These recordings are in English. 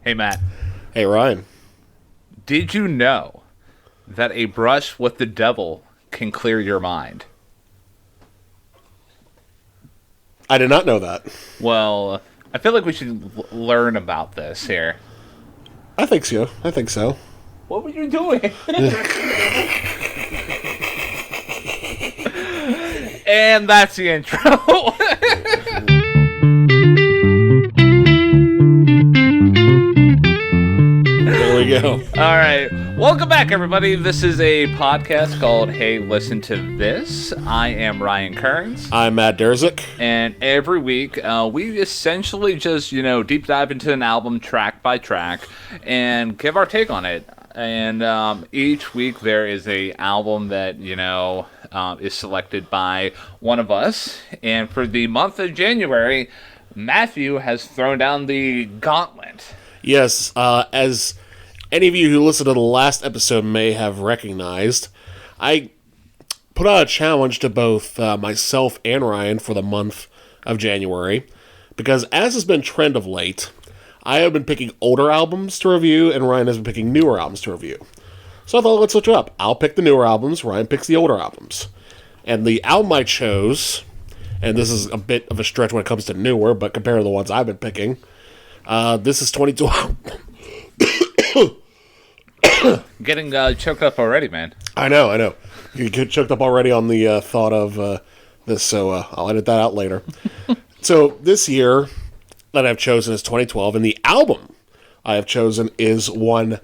Hey, Matt. Hey, Ryan. Did you know that a brush with the devil can clear your mind? I did not know that. Well, I feel like we should learn about this here. I think so. What were you doing? And that's the intro. There we go. All right. Welcome back, everybody. This is a podcast called Hey, Listen to This. I am Ryan Kearns. I'm Matt Derzik. And every week, we essentially just, deep dive into an album track by track and give our take on it. And each week there is a album that, is selected by one of us. And for the month of January, Matthew has thrown down the gauntlet. Yes, as any of you who listened to the last episode may have recognized, I put out a challenge to both myself and Ryan for the month of January, because as has been trend of late, I have been picking older albums to review, and Ryan has been picking newer albums to review. So I thought, let's switch it up. I'll pick the newer albums, Ryan picks the older albums. And the album I chose, and this is a bit of a stretch when it comes to newer, but compared to the ones I've been picking, this is 2012. Getting choked up already, man. I know. You get choked up already on the thought of this, so I'll edit that out later. So this year that I've chosen is 2012, and the album I have chosen is one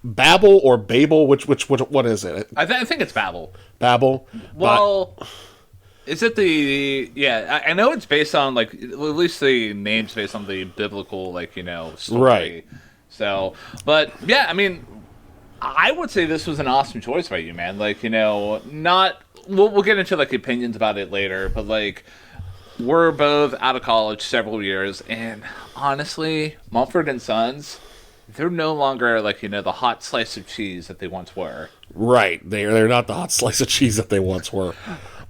Babel or Babel. What is it? I think it's Babel. Babel. Well, is it the... Yeah, I know it's based on, at least the name's based on the biblical, story. Right. So, but, yeah, I mean, I would say this was an awesome choice by you, man. Not... We'll get into, opinions about it later, but, we're both out of college several years, and honestly, Mumford Sons, they're no longer, the hot slice of cheese that they once were. Right. They're not the hot slice of cheese that they once were.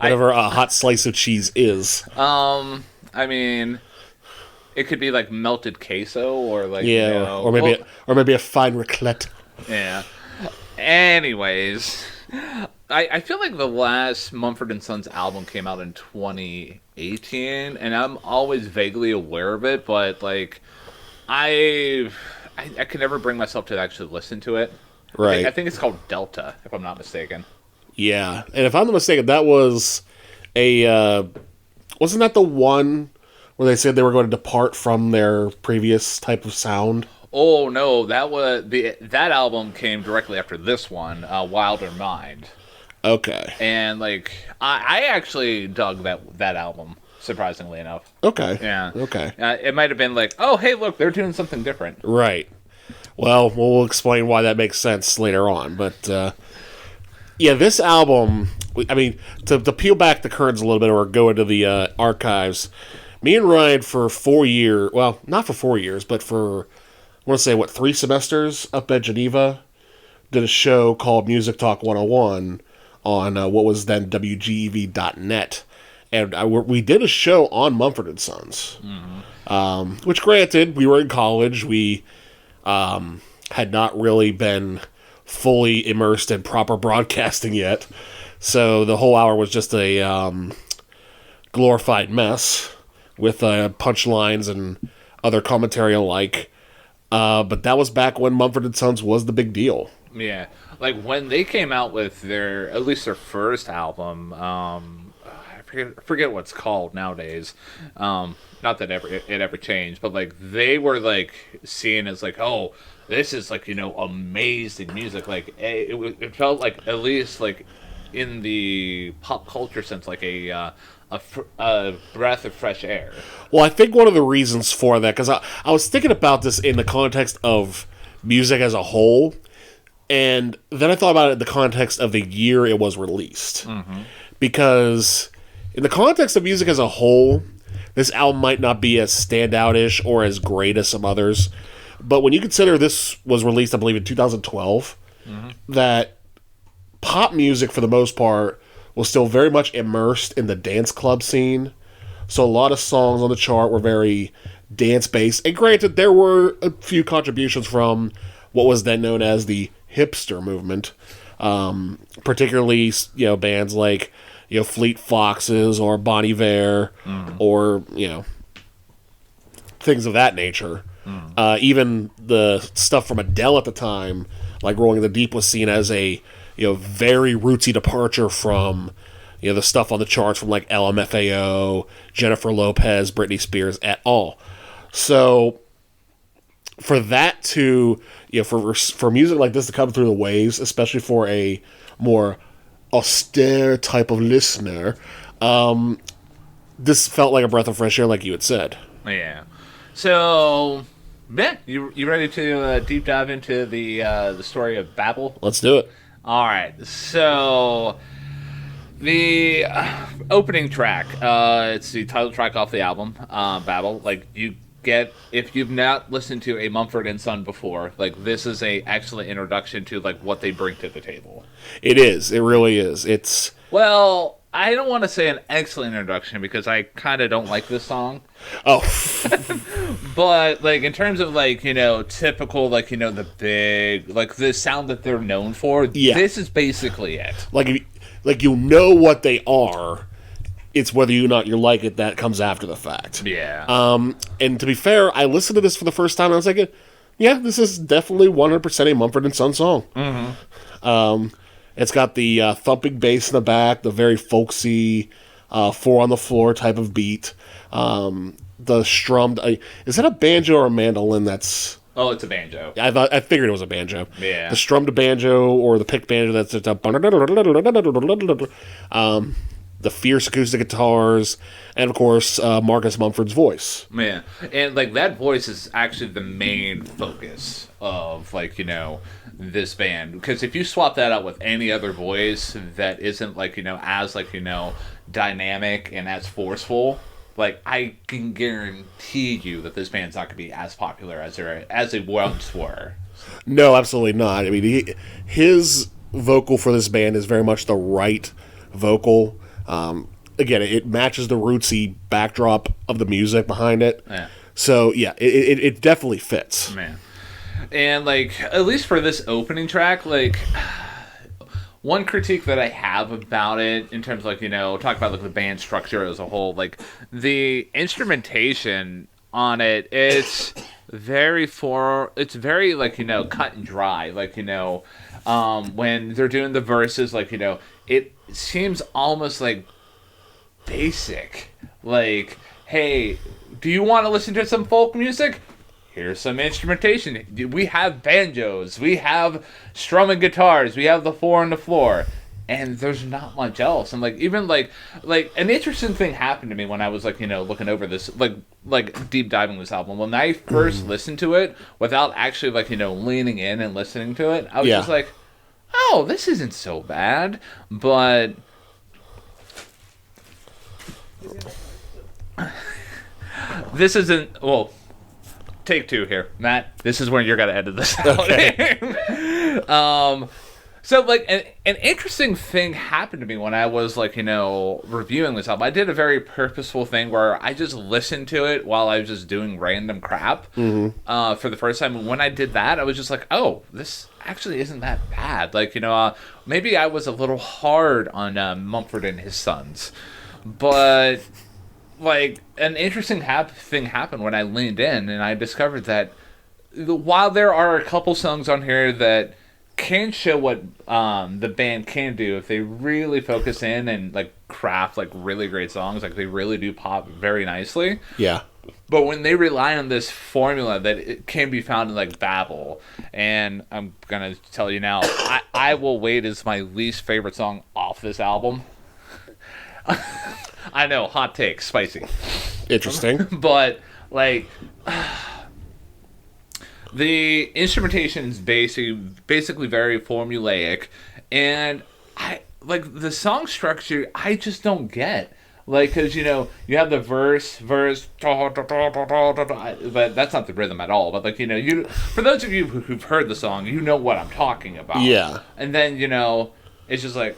Whatever a hot slice of cheese is. I mean, it could be melted queso or or maybe a fine raclette. Yeah. Anyways, I feel like the last Mumford Sons album came out in 2018, and I'm always vaguely aware of it, but I could never bring myself to actually listen to it. Right. I think it's called Delta, if I'm not mistaken. Yeah, and if I'm not mistaken, that was wasn't that the one where they said they were going to depart from their previous type of sound? Oh no, that album came directly after this one, Wilder Mind. Okay. And I actually dug that album, surprisingly enough. Okay. Yeah. Okay. It might have been oh hey look, they're doing something different. Right. Well, we'll explain why that makes sense later on, but yeah, this album, I mean, to peel back the curtains a little bit or go into the archives, me and Ryan for 4 years, well, not for 4 years, but for, I want to say, 3 semesters up at Geneva, did a show called Music Talk 101 on what was then WGEV.net. And we did a show on Mumford Sons, which, granted, we were in college. We had not really been fully immersed in proper broadcasting yet. So the whole hour was just a glorified mess with punchlines and other commentary alike. But that was back when Mumford Sons was the big deal. Yeah. When they came out with at least their first album, I forget what it's called nowadays. Not that it ever changed, but they were seen as oh, this is amazing music. It felt at least in the pop culture sense a breath of fresh air. Well, I think one of the reasons for that, because I was thinking about this in the context of music as a whole, and then I thought about it in the context of the year it was released. Mm-hmm. Because in the context of music as a whole, this album might not be as standout-ish or as great as some others. But when you consider this was released, I believe, in 2012, that pop music, for the most part, was still very much immersed in the dance club scene, So a lot of songs on the chart were very dance-based. And granted, there were a few contributions from what was then known as the hipster movement, particularly bands like Fleet Foxes or Bon Iver, or things of that nature. Even the stuff from Adele at the time, like Rolling in the Deep, was seen as a very rootsy departure from the stuff on the charts from like LMFAO, Jennifer Lopez, Britney Spears et al. So for that to for music like this to come through the waves, especially for a more austere type of listener, this felt like a breath of fresh air, like you had said. Yeah. So, Ben, you ready to deep dive into the story of Babel? Let's do it. All right. So, the opening track, it's the title track off the album, Babel. Like, you get, if you've not listened to a Mumford and Son before, like, this is a excellent introduction to like what they bring to the table. It is. It really is. It's well, I don't want to say an excellent introduction because I kind of don't like this song. Oh. But, like, in terms of, like, typical, like, the big, like, the sound that they're known for, this is basically it. Like, what they are. It's whether you or not you like it that comes after the fact. Yeah. And to be fair, I listened to this for the first time and I was like, yeah, this is definitely 100% a Mumford & Sons song. Mm-hmm. It's got the thumping bass in the back, the very folksy, four on the floor type of beat. The strummed... is that a banjo or a mandolin that's... Oh, it's a banjo. I figured it was a banjo. Yeah. The strummed banjo or the picked banjo that's just a... the fierce acoustic guitars, and of course, Marcus Mumford's voice. Yeah. And, like, that voice is actually the main focus of, like, this band. Because if you swap that out with any other voice that isn't, like, as, like, dynamic and as forceful, like, I can guarantee you that this band's not going to be as popular as they once were. No, absolutely not. I mean, his vocal for this band is very much the right vocal. Again, it matches the rootsy backdrop of the music behind it. Yeah. So, yeah, it definitely fits. Man. And, like, at least for this opening track, like... One critique that I have about it, in terms of, like, talk about, like, the band structure as a whole, like, the instrumentation on it, it's very, like, cut and dry. Like, when they're doing the verses, like, it seems almost, like, basic. Like, hey, do you want to listen to some folk music? Here's some instrumentation. We have banjos. We have strumming guitars. We have the four on the floor. And there's not much else. And, like, even, like an interesting thing happened to me when I was, like, looking over this, like deep diving this album. When I first listened to it, without actually, like, leaning in and listening to it, I was just like, oh, this isn't so bad. But... this isn't... Well... Take two here, Matt. This is where you're gonna edit this out. Okay. So, like, an interesting thing happened to me when I was, like, reviewing this album. I did a very purposeful thing where I just listened to it while I was just doing random crap for the first time. And when I did that, I was just like, oh, this actually isn't that bad. Like, maybe I was a little hard on Mumford and his Sons, but... Like, an interesting thing happened when I leaned in, and I discovered that while there are a couple songs on here that can show what the band can do if they really focus in and, like, craft, like, really great songs, like, they really do pop very nicely. Yeah. But when they rely on this formula that it can be found in, like, Babel, and I'm gonna tell you now, I Will Wait is my least favorite song off this album. I know, hot take, spicy. Interesting. But, like, the instrumentation is basically very formulaic, and the song structure, I just don't get. Like, because, you have the verse, but that's not the rhythm at all. But, like, for those of you who've heard the song, you know what I'm talking about. Yeah. And then, it's just like...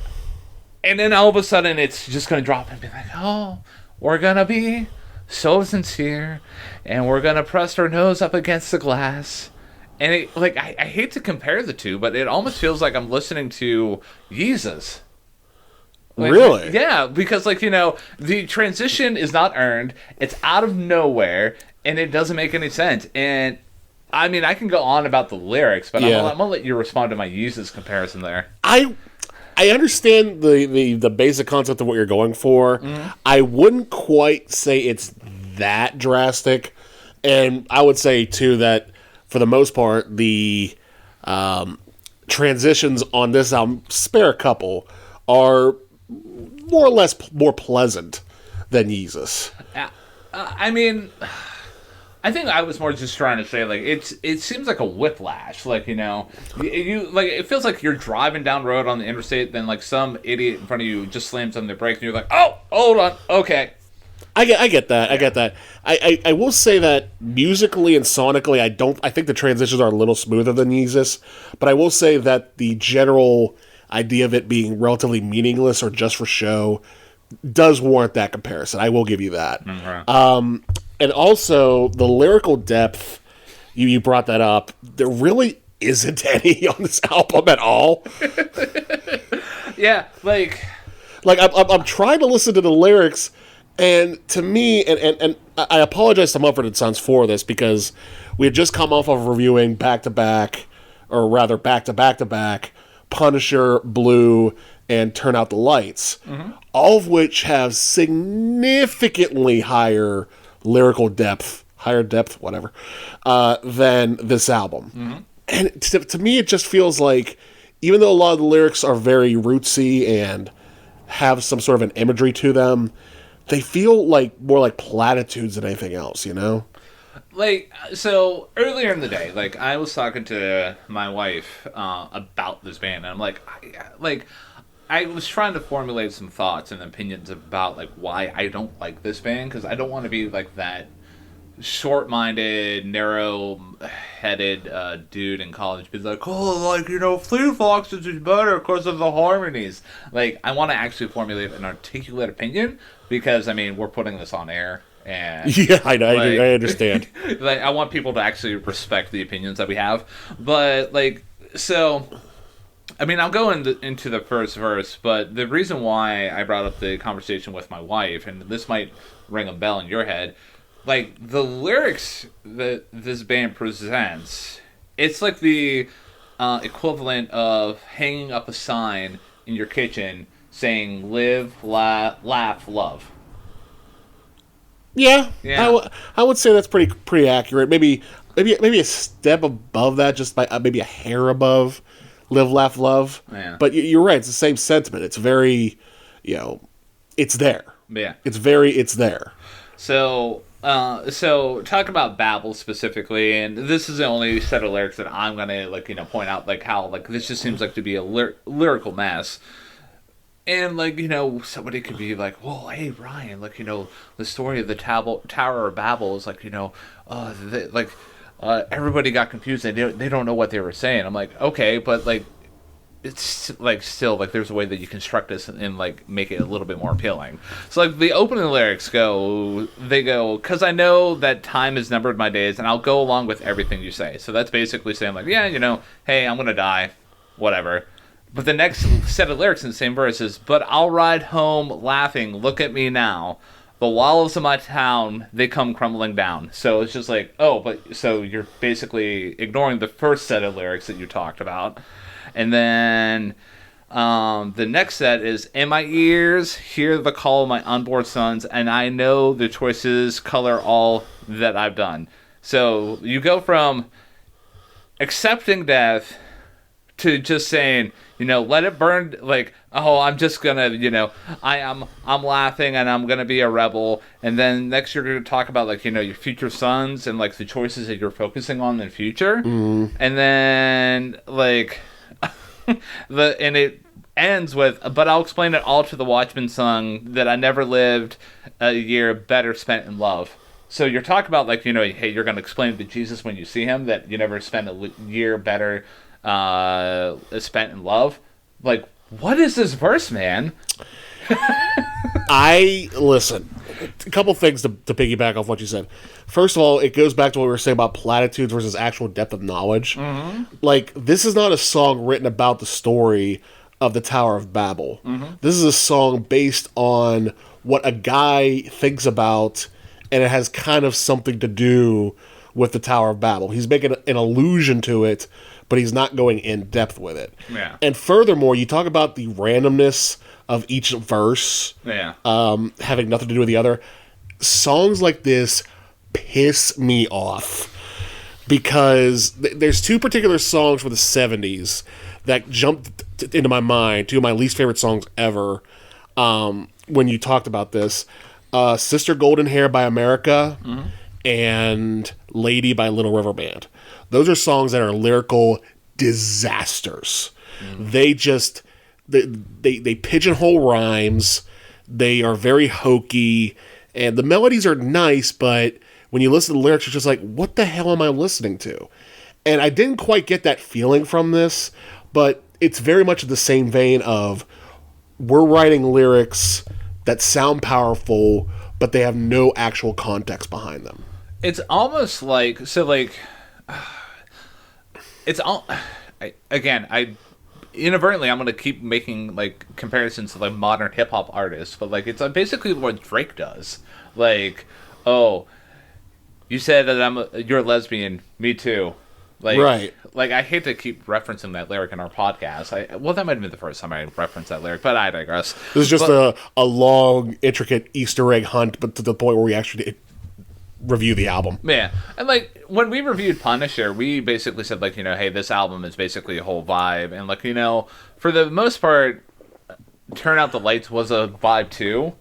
And then all of a sudden, it's just going to drop and be like, oh, we're gonna be so sincere, and we're gonna press our nose up against the glass. And it, like, I hate to compare the two, but it almost feels like I'm listening to Jesus. Like, Really? yeah, because, like, the transition is not earned. It's out of nowhere, and it doesn't make any sense. And, I mean, I can go on about the lyrics, but Yeah. I'm going to let you respond to my Jesus comparison there. I understand the basic concept of what you're going for. Mm-hmm. I wouldn't quite say it's that drastic, and I would say too that for the most part the transitions on this album, spare a couple, are more or less more pleasant than Jesus. I mean, I think I was more just trying to say, like, it seems like a whiplash. Like, you like, it feels like you're driving down the road on the interstate, then, like, some idiot in front of you just slams on the brakes, and you're like, oh, hold on, okay. I get that. I get that. I will say that musically and sonically, I think the transitions are a little smoother than Jesus, but I will say that the general idea of it being relatively meaningless or just for show does warrant that comparison. I will give you that. Mm-hmm. And also the lyrical depth, you brought that up. There really isn't any on this album at all. Yeah, like I'm trying to listen to the lyrics. And to me, and I apologize to Mumford & Sons for this, because we had just come off of reviewing back-to-back, or rather back-to-back-to-back, Punisher, Blue, and Turn Out the Lights, all of which have significantly higher lyrical depth, whatever, than this album. And to me, it just feels like, even though a lot of the lyrics are very rootsy and have some sort of an imagery to them, they feel like more like platitudes than anything else, Like, so earlier in the day, like, I was talking to my wife about this band, and I'm like, I was trying to formulate some thoughts and opinions about, like, why I don't like this band, because I don't want to be like that short-minded, narrow-headed dude in college be like, oh, like, Fleet Foxes is better because of the harmonies. Like, I want to actually formulate an articulate opinion, because, I mean, we're putting this on air, and yeah, I know, like, I understand. Like, I want people to actually respect the opinions that we have, but, like, so, I mean, I'll go into the first verse, but the reason why I brought up the conversation with my wife, and this might ring a bell in your head, like, the lyrics that this band presents, it's like the equivalent of hanging up a sign in your kitchen saying live, laugh, love. Yeah. Yeah. I would say that's pretty accurate. Maybe a step above that, just by maybe a hair above live, laugh, love. Yeah. But you're right. It's the same sentiment. It's very, it's there. Yeah. It's there. So talk about Babel specifically, and this is the only set of lyrics that I'm gonna point out, like, how, like, this just seems like to be a lyrical mess. And, like, somebody could be like, well, hey, Ryan, like, the story of the Tower of Babel is, like, everybody got confused. They don't know what they were saying. I'm like, okay, but, like, it's, like, still, like, there's a way that you construct this and, like, make it a little bit more appealing. So, like, the opening lyrics go, because I know that time has numbered my days, and I'll go along with everything you say. So that's basically saying, like, yeah, hey, I'm going to die, whatever. But the next set of lyrics in the same verse is, but I'll ride home laughing, look at me now. The walls of my town, they come crumbling down. So it's just like, so you're basically ignoring the first set of lyrics that you talked about. And then the next set is, in my ears, hear the call of my unborn sons, and I know the choices color all that I've done. So you go from accepting death to just saying, let it burn, like, oh, I'm just gonna, I'm laughing and I'm gonna be a rebel. And then next you're gonna talk about, like, your future sons and, like, the choices that you're focusing on in the future. Mm. And then, like, and it ends with, but I'll explain it all to the Watchman song that I never lived a year better spent in love. So you're talking about, like, hey, you're gonna explain to Jesus when you see him that you never spent a year better spent in love. Like, what is this verse, man? Listen, a couple things to piggyback off what you said. First of all, it goes back to what we were saying about platitudes versus actual depth of knowledge. Mm-hmm. Like, this is not a song written about the story of the Tower of Babel. Mm-hmm. This is a song based on what a guy thinks about, and it has kind of something to do with the Tower of Babel. He's making an allusion to it, but he's not going in depth with it. Yeah. And furthermore, you talk about the randomness of each verse, having nothing to do with the other. Songs like this piss me off because there's two particular songs from the 70s that jumped into my mind, two of my least favorite songs ever, when you talked about this. Sister Golden Hair by America and Lady by Little River Band. Those are songs that are lyrical disasters. They just... They pigeonhole rhymes. They are very hokey, and the melodies are nice, but when you listen to the lyrics, you're just like, what the hell am I listening to? And I didn't quite get that feeling from this, but it's very much in the same vein of we're writing lyrics that sound powerful, but they have no actual context behind them. It's almost like, it's all, inadvertently, I'm going to keep making, like, comparisons to, like, modern hip-hop artists, but, like, it's basically what Drake does. Like, oh, you said that you're a lesbian, me too. Like, right. Like, I hate to keep referencing that lyric in our podcast. Well, that might have been the first time I referenced that lyric, but I digress. This is just a long, intricate Easter egg hunt, but to the point where we actually review the album. Yeah. And, like, when we reviewed Punisher, we basically said, like, hey, this album is basically a whole vibe. And, like, for the most part, Turn Out the Lights was a vibe, too.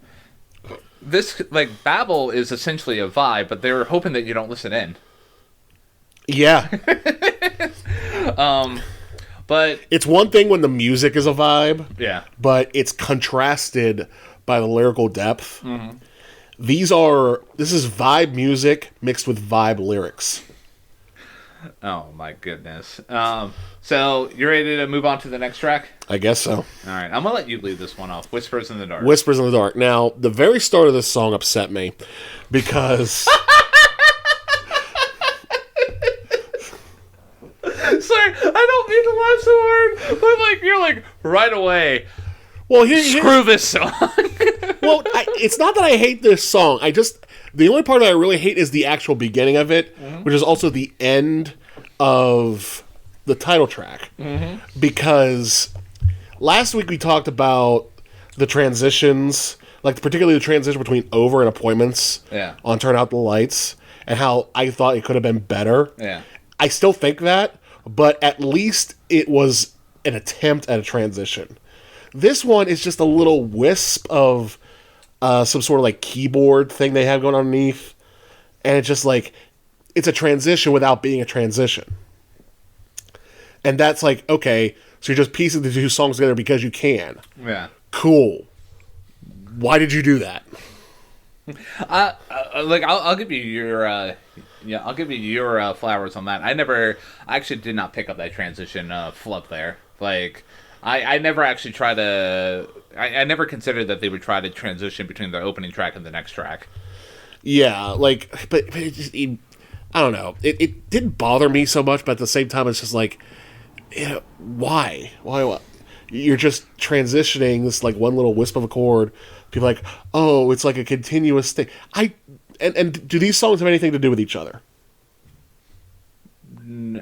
This, like, Babel is essentially a vibe, but they're hoping that you don't listen in. Yeah. But... It's one thing when the music is a vibe. Yeah. But it's contrasted by the lyrical depth. Mm-hmm. This is vibe music mixed with vibe lyrics. Oh my goodness. So you ready to move on to the next track? I guess so. All right, I'm gonna let you lead this one off. Whispers in the Dark. Whispers in the Dark. Now, the very start of this song upset me because Sorry, I don't mean to laugh so hard, but like you're like right away. Well, screw this song. Well, it's not that I hate this song. The only part that I really hate is the actual beginning of it, which is also the end of the title track. Mm-hmm. Because last week we talked about the transitions, like particularly the transition between Over and Appointments on Turn Out the Lights, and how I thought it could have been better. Yeah. I still think that, but at least it was an attempt at a transition. This one is just a little wisp of some sort of like keyboard thing they have going underneath. And it's just like, it's a transition without being a transition. And that's like, okay, so you're just piecing the two songs together because you can. Yeah. Cool. Why did you do that? I'll give you your I'll give you your flowers on that. I actually did not pick up that transition flub there. Like, I never actually tried to... I never considered that they would try to transition between the opening track and the next track. Yeah, like... But it just... I don't know. It didn't bother me so much, but at the same time, it's just like... Why? Why? You're just transitioning this, like, one little wisp of a chord. People are like, oh, it's like a continuous thing. And do these songs have anything to do with each other?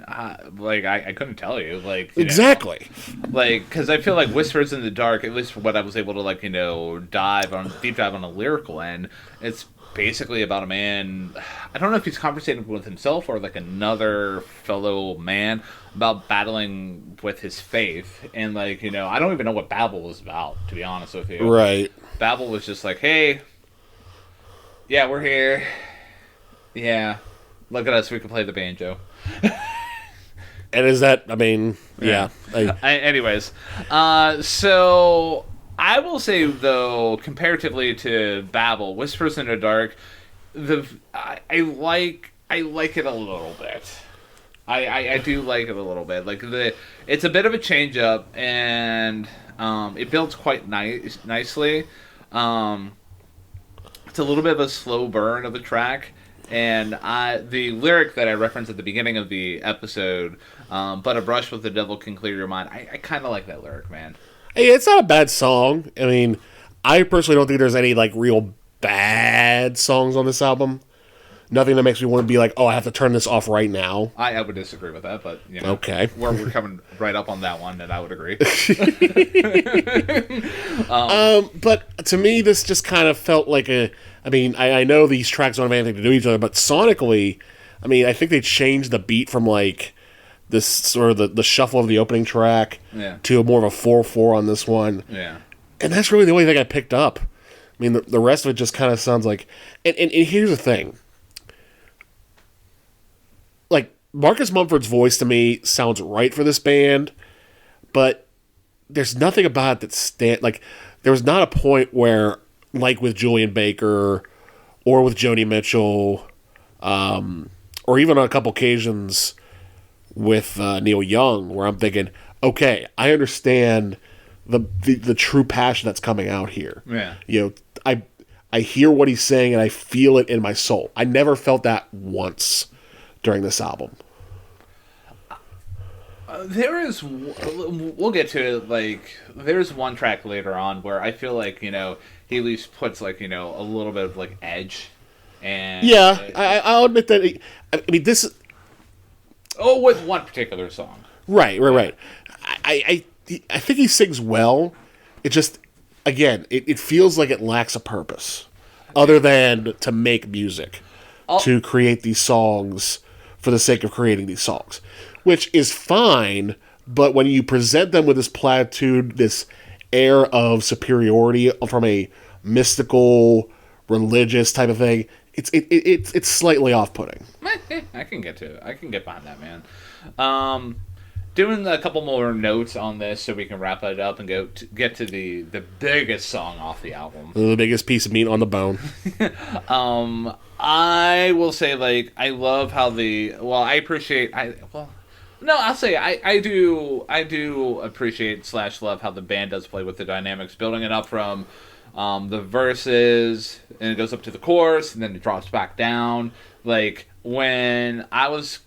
I couldn't tell you. Like, exactly. Like, because I feel like Whispers in the Dark, at least what I was able to, like, deep dive on a lyrical end, it's basically about a man. I don't know if he's conversating with himself or like another fellow man about battling with his faith. And like, I don't even know what Babel was about, to be honest with you. Right. Babel was just like, hey, yeah, we're here. Yeah, look at us, we can play the banjo. And is that, yeah. Anyways, so I will say, though, comparatively to Babel, Whispers in the Dark, I like it a little bit. I do like it a little bit. Like, it's a bit of a change up, and it builds quite nicely. it's a little bit of a slow burn of a track. And the lyric that I referenced at the beginning of the episode, but a brush with the devil can clear your mind, I kind of like that lyric, man. Hey, it's not a bad song. I mean, I personally don't think there's any, like, real bad songs on this album. Nothing that makes me want to be like, oh, I have to turn this off right now. I would disagree with that, but, you know. Okay. We're coming right up on that one, and I would agree. But to me, this just kind of felt like I mean, I know these tracks don't have anything to do with each other, but sonically, I mean, I think they changed the beat from, like, this sort of the shuffle of the opening track to more of a 4/4 on this one. Yeah. And that's really the only thing I picked up. I mean, the rest of it just kind of sounds like... And here's the thing. Like, Marcus Mumford's voice to me sounds right for this band, but there's nothing about it that like, there was not a point where, like with Julian Baker or with Joni Mitchell, or even on a couple occasions with Neil Young, where I'm thinking, okay, I understand the true passion that's coming out here. Yeah. You know, I hear what he's saying and I feel it in my soul. I never felt that once during this album. There is, we'll get to it, like, there's one track later on where I feel like, you know, he at least puts, like, you know, a little bit of, like, edge. And yeah, I'll admit that. I mean, this is... Oh, with one particular song. Right. I think he sings well. It just, again, it feels like it lacks a purpose other than to make music, to create these songs for the sake of creating these songs, which is fine, but when you present them with this platitude, this air of superiority from a mystical, religious type of thing, it's slightly off-putting. I can get to it. I can get behind that, man. Doing a couple more notes on this so we can wrap it up and get to the biggest song off the album. The biggest piece of meat on the bone. I will say, like, I love how I do appreciate / love how the band does play with the dynamics, building it up from the verses, and it goes up to the chorus, and then it drops back down. Like, when I was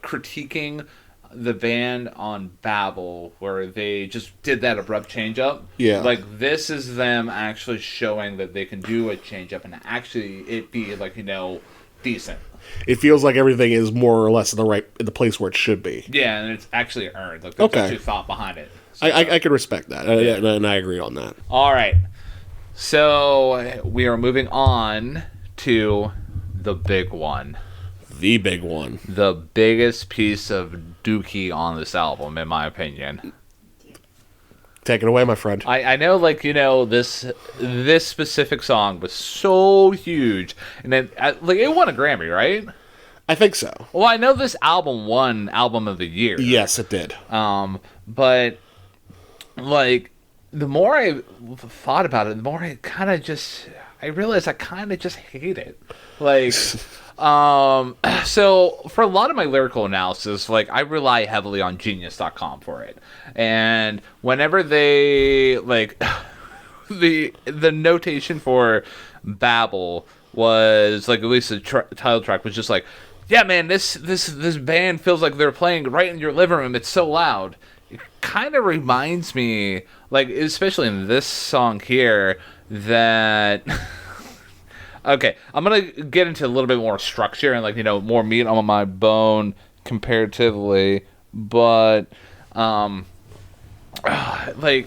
critiquing the band on Babel, where they just did that abrupt change up. Yeah. Like, this is them actually showing that they can do a change up and actually it be, like, you know, decent. It feels like everything is more or less in the place where it should be. Yeah, and it's actually earned. Like, there's actually thought behind it. So, I can respect that, and I agree on that. All right. So, we are moving on to the big one. The big one. The biggest piece of dookie on this album, in my opinion. Take it away, my friend. I know, like, you know, this specific song was so huge, and then, like, it won a Grammy, right? I think so. Well, I know this album won Album of the Year. Yes, it did. But, like, the more I thought about it, the more I realized I kind of just hate it. Like... So for a lot of my lyrical analysis, like, I rely heavily on Genius.com for it. And whenever they, like, the notation for Babel was, like, at least the title track was just like, yeah, man, this band feels like they're playing right in your living room. It's so loud. It kind of reminds me, like, especially in this song here, that... Okay, I'm going to get into a little bit more structure and, like, you know, more meat on my bone comparatively, but, like,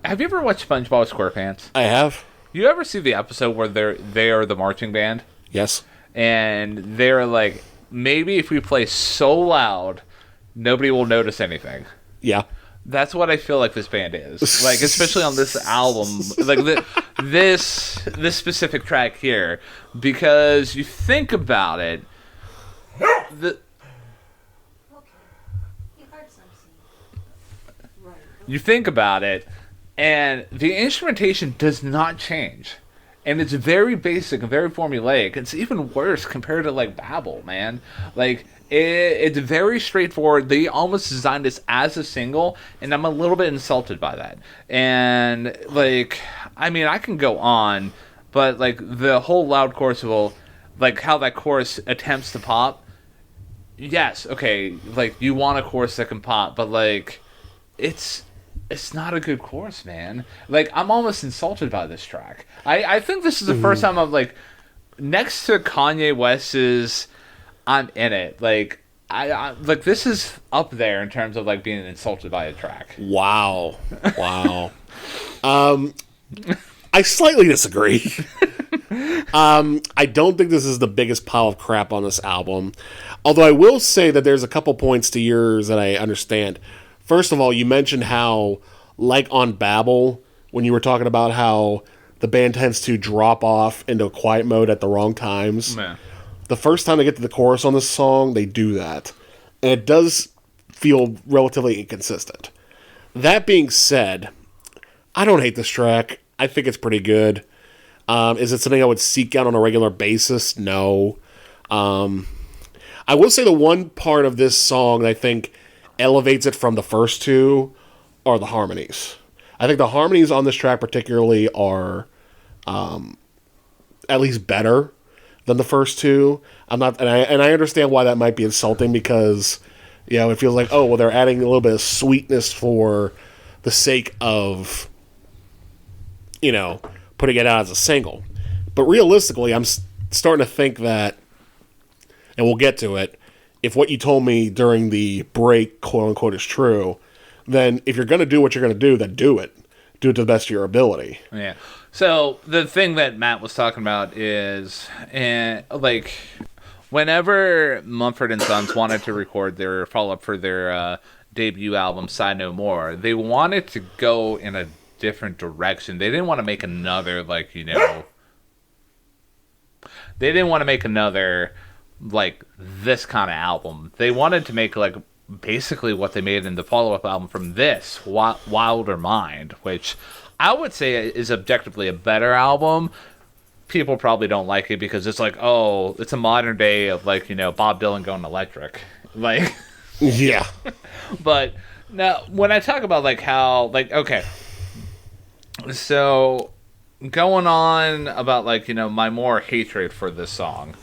have you ever watched SpongeBob SquarePants? I have. You ever see the episode where they are the marching band? Yes. And they're like, maybe if we play so loud, nobody will notice anything. Yeah. That's what I feel like this band is. Like, especially on this album, like this specific track here, because you think about it, and the instrumentation does not change. And it's very basic and very formulaic. It's even worse compared to, like, Babel, man. Like, it's very straightforward. They almost designed this as a single, and I'm a little bit insulted by that. And, like, I mean, I can go on. but like the whole loud chorus will, like how that chorus attempts to pop. Yes, okay, like you want a chorus that can pop, but like it's not a good chorus, man. Like I'm almost insulted by this track. I think this is the first time I'm like, next to Kanye West's "I'm in It," like I like this is up there in terms of like being insulted by a track. Wow. I slightly disagree. I don't think this is the biggest pile of crap on this album. Although I will say that there's a couple points to yours that I understand. First of all, you mentioned how, like on Babel, when you were talking about how the band tends to drop off into a quiet mode at the wrong times. Yeah. The first time they get to the chorus on this song, they do that. And it does feel relatively inconsistent. That being said, I don't hate this track. I think it's pretty good. Is it something I would seek out on a regular basis? No. I will say the one part of this song that I think elevates it from the first two are the harmonies. I think the harmonies on this track particularly are at least better than the first two. And I understand why that might be insulting because, you know, it feels like, oh, well, they're adding a little bit of sweetness for the sake of, you know, putting it out as a single. But realistically, I'm starting to think that, and we'll get to it, if what you told me during the break, quote-unquote, is true, then if you're going to do what you're going to do, then do it. Do it to the best of your ability. Yeah. So the thing that Matt was talking about is, like, whenever Mumford Sons wanted to record their follow-up for their debut album, Sigh No More, they wanted to go in a different direction. They didn't want to make another, like, you know... They didn't want to make another, like, this kind of album. They wanted to make, like, basically what they made in the follow-up album from this, Wilder Mind, which I would say is objectively a better album. People probably don't like it because it's like, oh, it's a modern day of, like, you know, Bob Dylan going electric. Like... Yeah. But, now, when I talk about, like, how, like, okay... So, going on about, like, you know, my more hatred for this song.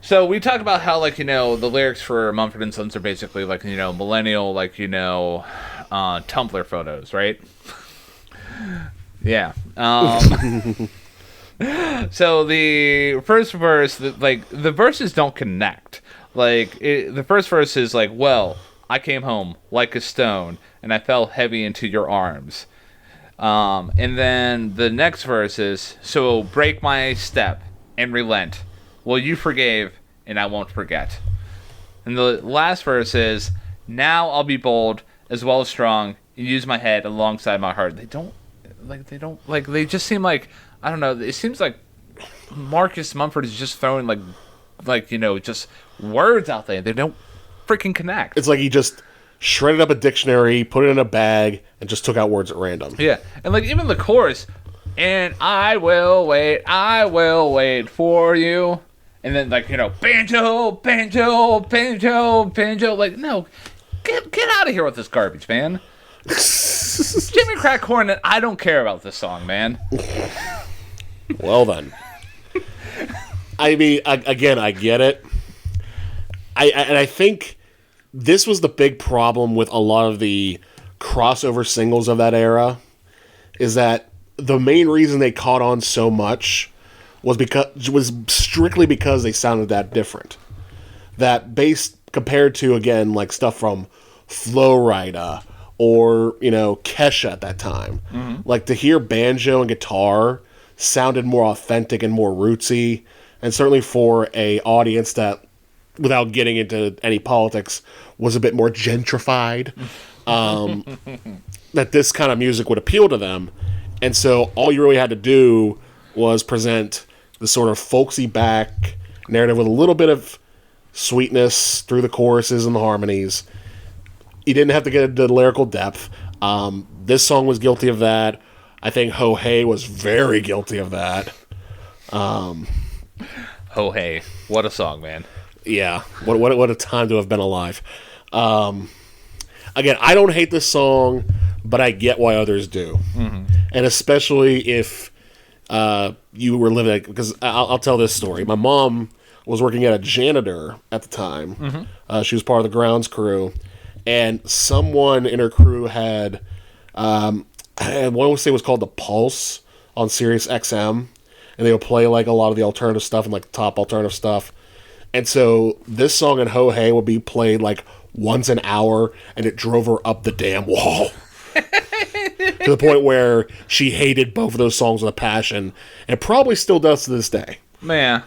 So, we talked about how, like, you know, the lyrics for Mumford & Sons are basically, like, you know, millennial, like, you know, Tumblr photos, right? Yeah. So, the first verse, like, the verses don't connect. Like, the first verse is, like, well, I came home like a stone, and I fell heavy into your arms. And then the next verse is, so break my step and relent. Well, you forgave, and I won't forget. And the last verse is, now I'll be bold as well as strong and use my head alongside my heart. They just seem like, I don't know, it seems like Marcus Mumford is just throwing like, you know, just words out there. They don't freaking connect. It's like he just shredded up a dictionary, put it in a bag, and just took out words at random. Yeah, and like even the chorus, and I will wait for you. And then, like, you know, banjo, banjo, banjo, banjo. Like, no, get out of here with this garbage, man. Jimmy Crack Corn, I don't care about this song, man. Well, then. I mean, again, I get it. I think this was the big problem with a lot of the crossover singles of that era, is that the main reason they caught on so much was strictly because they sounded that different. That based compared to, again, like stuff from Flo Rida or, you know, Kesha at that time. Mm-hmm. Like, to hear banjo and guitar sounded more authentic and more rootsy, and certainly for a audience that, without getting into any politics, was a bit more gentrified, that this kind of music would appeal to them. And so all you really had to do was present the sort of folksy back narrative with a little bit of sweetness through the choruses and the harmonies. You didn't have to get into lyrical depth. This song was guilty of that. I think Ho Hey was very guilty of that. Ho Hey, what a song, man. Yeah, what a time to have been alive. Again, I don't hate this song, but I get why others do. Mm-hmm. And especially if you were living, because I'll tell this story. My mom was working at a janitor at the time. She was part of the grounds crew, and someone in her crew had I want to say it was called The Pulse on Sirius XM, and they would play like a lot of the alternative stuff and like top alternative stuff. And so this song in Ho Hey would be played like once an hour, and it drove her up the damn wall. To the point where she hated both of those songs with a passion, and probably still does to this day. Man,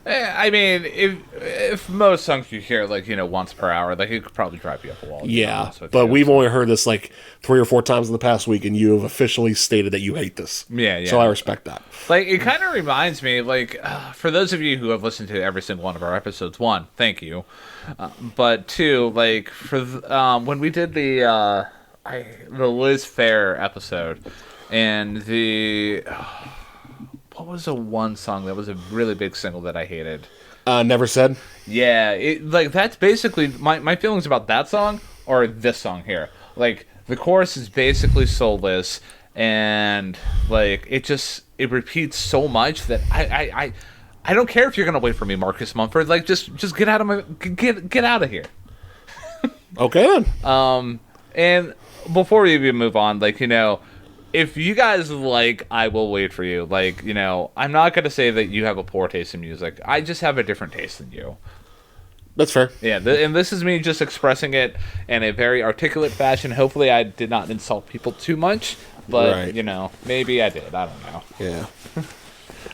I mean, if most songs you hear like once per hour, like it could probably drive you up a wall. Yeah, but we've only heard this like 3 or 4 times in the past week, and you have officially stated that you hate this. Yeah. So I respect that. Like, it kind of reminds me, like, for those of you who have listened to every single one of our episodes, 1, thank you, but 2, like for when we did the Liz Fair episode, and what was the one song that was a really big single that I hated? Never Said? Yeah, like that's basically my feelings about that song or this song here. Like the chorus is basically soulless, and like it repeats so much that I don't care if you're gonna wait for me, Marcus Mumford. Like just get out of get out of here. Okay then. And before we even move on, like if you guys like I Will Wait For You, like, I'm not going to say that you have a poor taste in music. I just have a different taste than you. That's fair. Yeah, and this is me just expressing it in a very articulate fashion. Hopefully I did not insult people too much, but, right. Maybe I did. I don't know. Yeah. I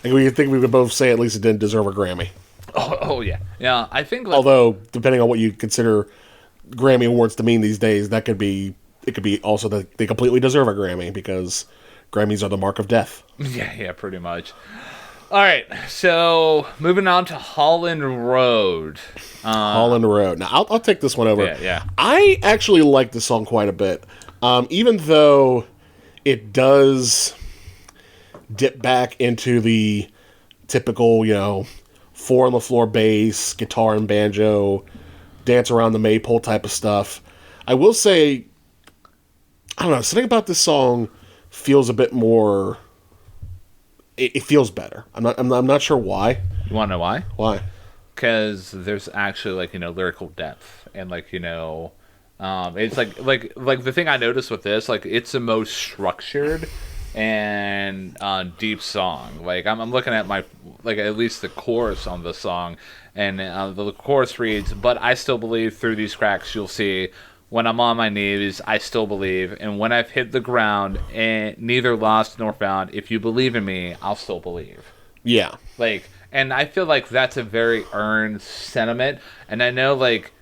think we could bould both say at least it didn't deserve a Grammy. Oh yeah. Yeah, I think... Although, depending on what you consider Grammy Awards to mean these days, it could be also that they completely deserve a Grammy, because Grammys are the mark of death. Yeah, pretty much. All right, so moving on to Holland Road. Holland Road. Now, I'll take this one over. Yeah. I actually like this song quite a bit, even though it does dip back into the typical, 4-on-the-floor bass, guitar and banjo, dance around the maypole type of stuff. I will say, I don't know, something about this song feels a bit more... It feels better. I'm not sure why. You want to know why? Why? Because there's actually, like, lyrical depth. And, like, it's like the thing I noticed with this, like, it's the most structured and deep song. Like, I'm looking at at least the chorus on the song, and the chorus reads, "But I still believe through these cracks you'll see. When I'm on my knees, I still believe. And when I've hit the ground, and neither lost nor found, if you believe in me, I'll still believe." Yeah. Like, and I feel like that's a very earned sentiment. And I know, like,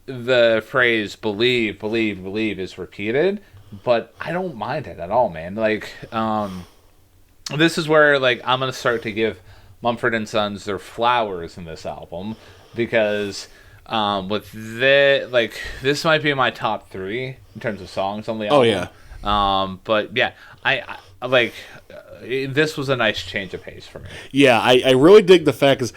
the phrase believe, believe, believe is repeated, but I don't mind it at all, man. Like, this is where, like, I'm going to start to give Mumford Sons their flowers in this album, because... with this might be my top 3 in terms of songs on the album. Oh yeah. But yeah, I like this was a nice change of pace for me. Yeah, I really dig the fact, because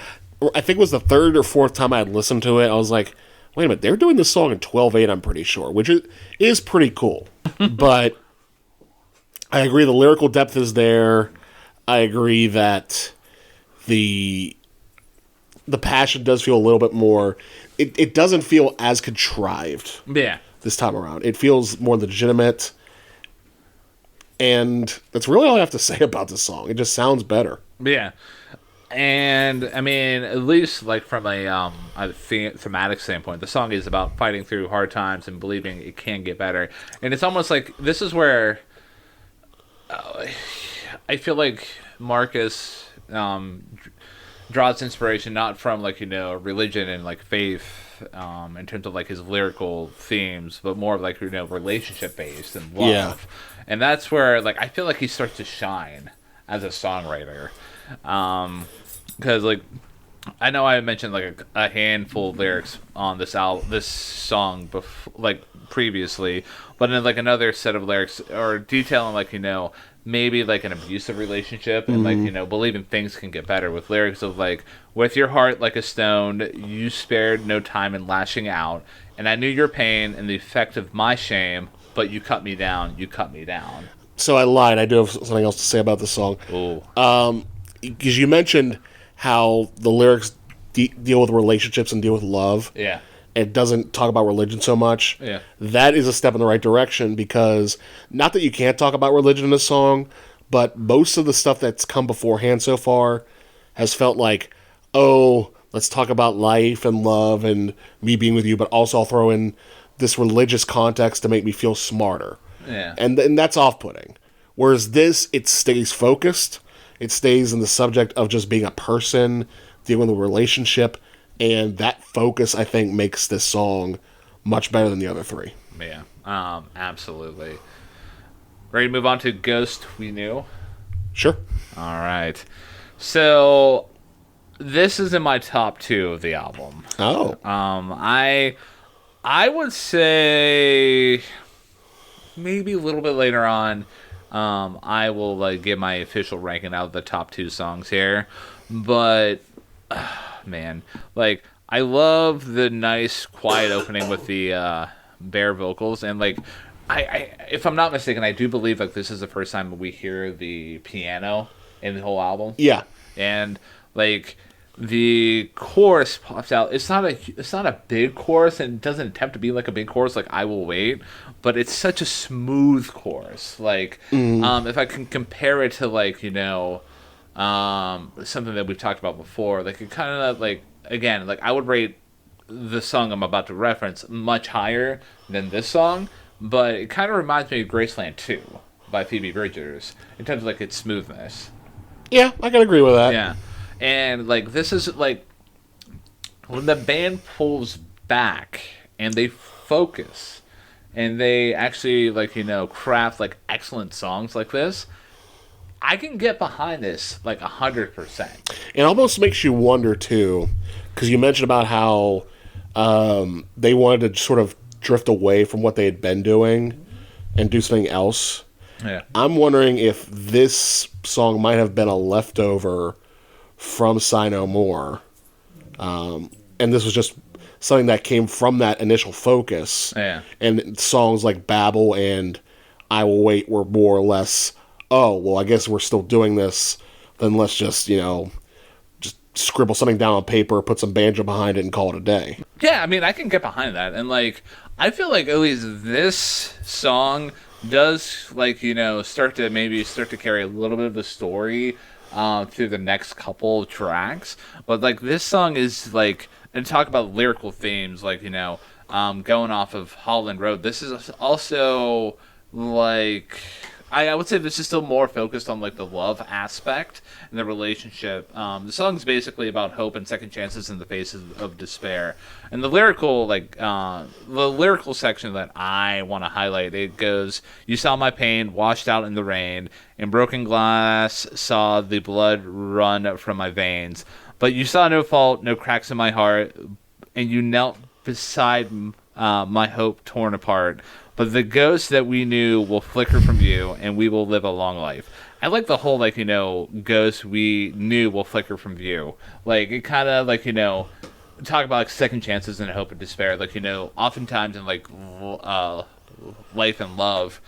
I think it was the 3rd or 4th time I had listened to it. I was like, wait a minute, they're doing this song in 12/8, I'm pretty sure, which is pretty cool. But I agree, the lyrical depth is there. I agree that the passion does feel a little bit more... It doesn't feel as contrived. Yeah. This time around. It feels more legitimate. And that's really all I have to say about this song. It just sounds better. Yeah. And, I mean, at least, like, from a thematic standpoint, the song is about fighting through hard times and believing it can get better. And it's almost like, this is where I feel like Marcus... draws inspiration not from, like, religion and, like, faith in terms of, like, his lyrical themes, but more of, like, relationship based and love. Yeah. And that's where, like, I feel like he starts to shine as a songwriter, because, like, I know I mentioned, like, a handful of lyrics on this song previously, but in, like, another set of lyrics or detailing, like, maybe like an abusive relationship, and like, believing things can get better, with lyrics of like, "With your heart like a stone, you spared no time in lashing out, and I knew your pain and the effect of my shame, but you cut me down, you cut me down." So I lied. I do have something else to say about this song. Oh. Because you mentioned how the lyrics deal with relationships and deal with love. Yeah. It doesn't talk about religion so much. Yeah. That is a step in the right direction, because not that you can't talk about religion in this song, but most of the stuff that's come beforehand so far has felt like, oh, let's talk about life and love and me being with you, but also I'll throw in this religious context to make me feel smarter. Yeah. And that's off-putting. Whereas this, it stays focused. It stays in the subject of just being a person, dealing with a relationship, and that focus, I think, makes this song much better than the other three. Yeah, absolutely. Ready to move on to Ghost We Knew? Sure. All right. So, this is in my top 2 of the album. Oh. I would say maybe a little bit later on, I will give my official ranking out of the top 2 songs here. But man, I love the nice quiet opening with the bare vocals, and I if I'm not mistaken, I do believe this is the first time we hear the piano in the whole album. Yeah. And the chorus pops out. It's not a big chorus, and it doesn't attempt to be like a big chorus like I Will Wait, but it's such a smooth chorus. If I can compare it to something that we've talked about before, it kind of again, I would rate the song I'm about to reference much higher than this song, but it kind of reminds me of Graceland 2 by Phoebe Bridgers in terms of its smoothness. Yeah, I can agree with that. Yeah. And this is when the band pulls back and they focus and they actually craft excellent songs like this, I can get behind this 100%. It almost makes you wonder too, because you mentioned about how they wanted to sort of drift away from what they had been doing and do something else. Yeah. I'm wondering if this song might have been a leftover from Sigh No More, and this was just something that came from that initial focus. Yeah. And songs like Babel and I Will Wait were more or less, oh, well, I guess we're still doing this, then let's just, just scribble something down on paper, put some banjo behind it, and call it a day. Yeah, I mean, I can get behind that. And, I feel like at least this song does, start to carry a little bit of the story through the next couple of tracks. But, this song is, and talk about lyrical themes, going off of Holland Road. This is also, I would say this is still more focused on the love aspect and the relationship. The song's basically about hope and second chances in the face of despair. And the lyrical section that I want to highlight, it goes, "You saw my pain washed out in the rain, and broken glass saw the blood run from my veins. But you saw no fault, no cracks in my heart, and you knelt beside my hope torn apart. But the ghost that we knew will flicker from view, and we will live a long life." I like the whole, ghost we knew will flicker from view. It kind of, talk about, second chances and hope and despair. Oftentimes in, life and love,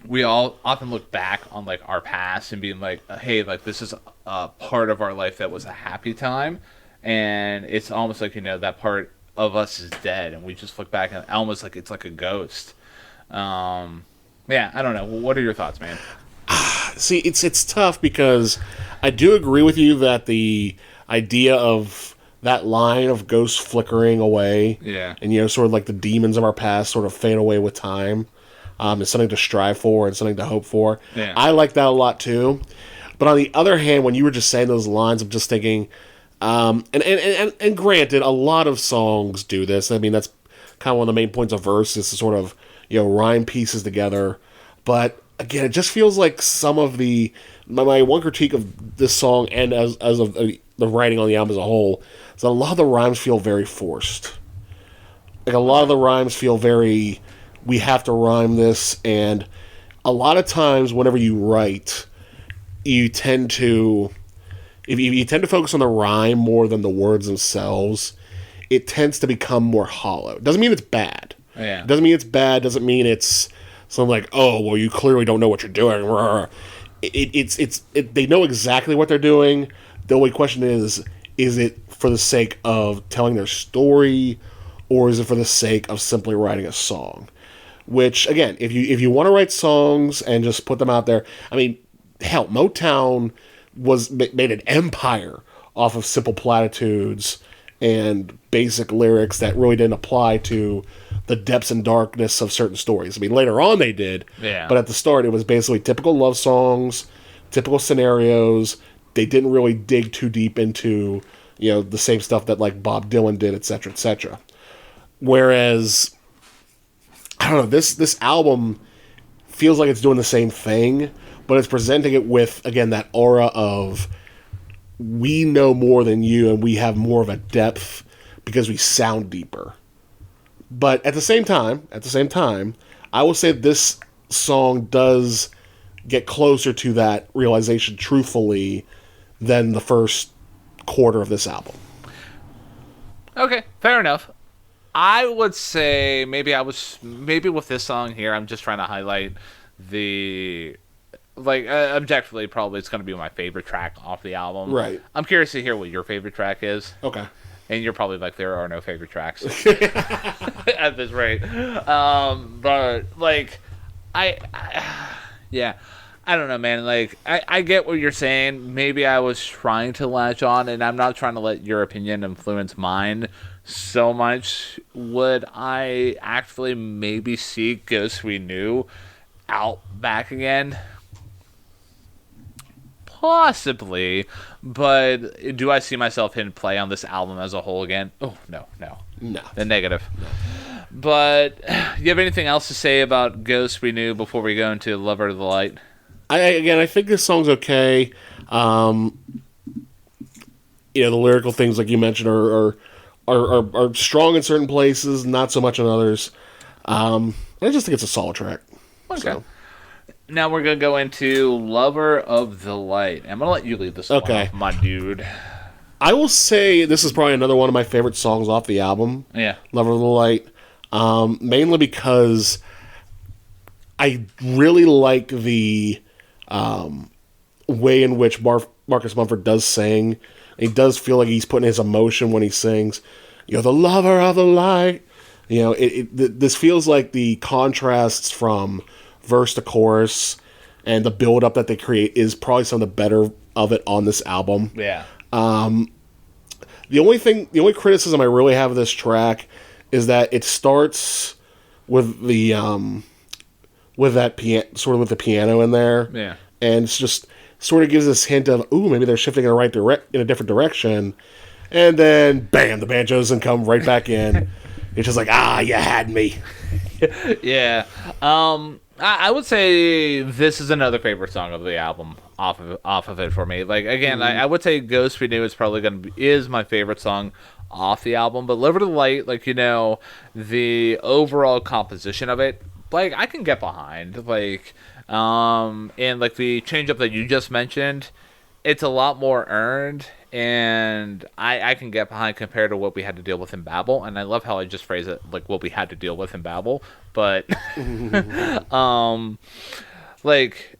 we all often look back on, our past and being hey, this is a part of our life that was a happy time. And it's almost that part of us is dead, and we just look back and almost it's like a ghost. Yeah, I don't know. What are your thoughts, man? See, it's tough because I do agree with you that the idea of that line of ghosts flickering away, yeah, and sort of the demons of our past sort of fade away with time, is something to strive for and something to hope for. Yeah. I like that a lot too. But on the other hand, when you were just saying those lines, I'm just thinking, and granted, a lot of songs do this. I mean, that's kind of one of the main points of verse is to sort of rhyme pieces together. But again, it just feels like some of my one critique of this song and as of the writing on the album as a whole is that a lot of the rhymes feel very forced. A lot of the rhymes feel very, we have to rhyme this, and a lot of times whenever you write, you tend to focus on the rhyme more than the words themselves, it tends to become more hollow. Doesn't mean it's bad. Yeah. Doesn't mean it's bad. Doesn't mean it's So I'm like, oh, well, you clearly don't know what you're doing. They know exactly what they're doing. The only question is it for the sake of telling their story, or is it for the sake of simply writing a song? Which, again, if you want to write songs and just put them out there, I mean, hell, Motown made an empire off of simple platitudes and basic lyrics that really didn't apply to the depths and darkness of certain stories. I mean, later on they did, Yeah. but at the start it was basically typical love songs, typical scenarios. They didn't really dig too deep into, the same stuff that like Bob Dylan did, etc., etc. Whereas, I don't know, this album feels like it's doing the same thing, but it's presenting it with, again, that aura of we know more than you and we have more of a depth because we sound deeper. But at the same time, I will say this song does get closer to that realization truthfully than the first quarter of this album. Okay, fair enough. I would say maybe with this song here, I'm just trying to highlight the objectively, probably it's going to be my favorite track off the album. Right. I'm curious to hear what your favorite track is. Okay. And you're probably like, there are no favorite tracks at this rate. But yeah, I don't know, man. Like, I get what you're saying. Maybe I was trying to latch on, and I'm not trying to let your opinion influence mine so much. Would I actually maybe see Ghosts We Knew out back again? Possibly, but do I see myself hitting play on this album as a whole again? Oh, no. The negative. No. But you have anything else to say about Ghosts We Knew before we go into Lover of the Light? I think this song's okay. The lyrical things, like you mentioned, are strong in certain places, not so much in others. I just think it's a solid track. Okay. So. Now we're going to go into Lover of the Light. I'm going to let you lead this one off, my dude. I will say this is probably another one of my favorite songs off the album. Yeah. Lover of the Light. Mainly because I really like the way in which Marcus Mumford does sing. He does feel like he's putting his emotion when he sings. You're the lover of the light. This feels like the contrasts from verse to chorus and the build up that they create is probably some of the better of it on this album. Yeah. The only criticism I really have of this track is that it starts with the with the piano in there. Yeah. And it's just sort of gives this hint of, ooh, maybe they're shifting in a different direction. And then bam, the banjos and come right back in. It's just like, you had me. Yeah. I would say this is another favorite song of the album off of it for me. Like, again, I would say Ghost We Knew is my favorite song off the album, but Lover to the Light, the overall composition of it, I can get behind. And the change up that you just mentioned, it's a lot more earned, and I can get behind compared to what we had to deal with in Babel. And I love how I just phrase it like what we had to deal with in Babel. But and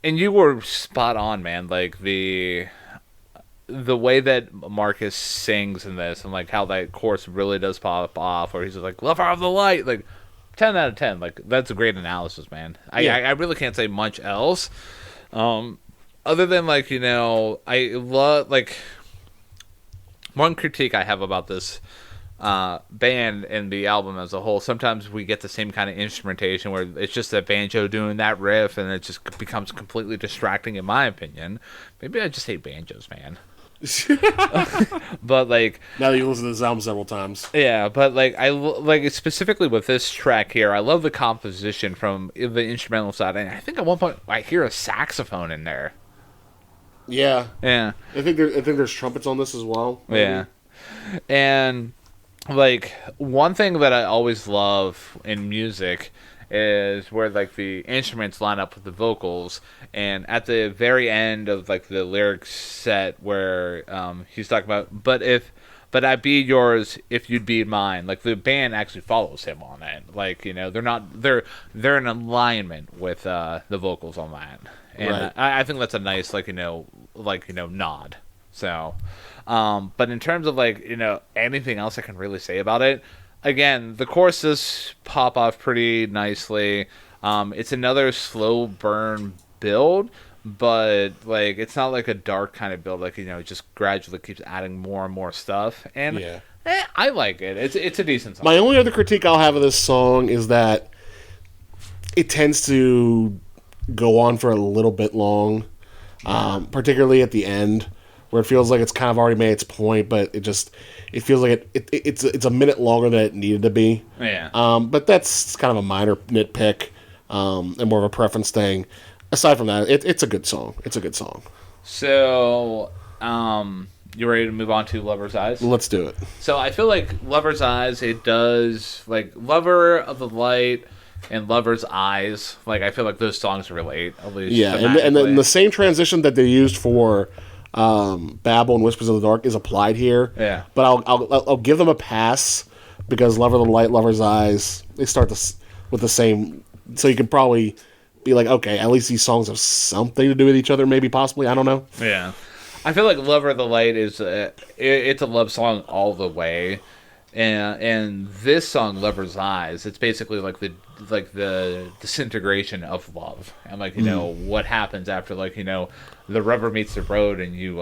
you were spot on, man. Like the way that Marcus sings in this, and how that chorus really does pop off, where he's just like Lover of the Light, 10 out of 10. That's a great analysis, man. I really can't say much else. Other than I love one critique I have about this band and the album as a whole. Sometimes we get the same kind of instrumentation where it's just a banjo doing that riff, and it just becomes completely distracting, in my opinion. Maybe I just hate banjos, man. But now that you listen to this album several times, yeah. But I specifically with this track here, I love the composition from the instrumental side, and I think at one point I hear a saxophone in there. Yeah. I think there's trumpets on this as well. Maybe. Yeah, and one thing that I always love in music is where the instruments line up with the vocals, and at the very end of the lyrics set where he's talking about but but I'd be yours if you'd be mine. Like the band actually follows him on it. Like they're in alignment with the vocals on that, and Right. I think that's a nice nod. So, but in terms of anything else I can really say about it, again, the choruses pop off pretty nicely. It's another slow burn build, but it's not like a dark kind of build. It just gradually keeps adding more and more stuff, and Yeah. I like it. It's a decent song. My only other critique I'll have of this song is that it tends to go on for a little bit long, particularly at the end, where it feels like it's kind of already made its point, but it feels like it's a minute longer than it needed to be. Yeah. But that's kind of a minor nitpick, and more of a preference thing. Aside from that, it's a good song. It's a good song. So, you ready to move on to Lover's Eyes? Let's do it. So I feel like Lover's Eyes, it does, Lover of the Light and Lover's Eyes, I feel like those songs relate, at least Yeah, and then the same transition that they used for Babel and Whispers of the Dark is applied here. Yeah. But I'll give them a pass because Lover of the Light, Lover's Eyes, they start with the same, so you could probably be like, okay, at least these songs have something to do with each other, maybe, possibly, I don't know. Yeah. I feel like Lover of the Light is it's a love song all the way, and this song Lover's Eyes, it's basically the disintegration of love, and what happens after the rubber meets the road and you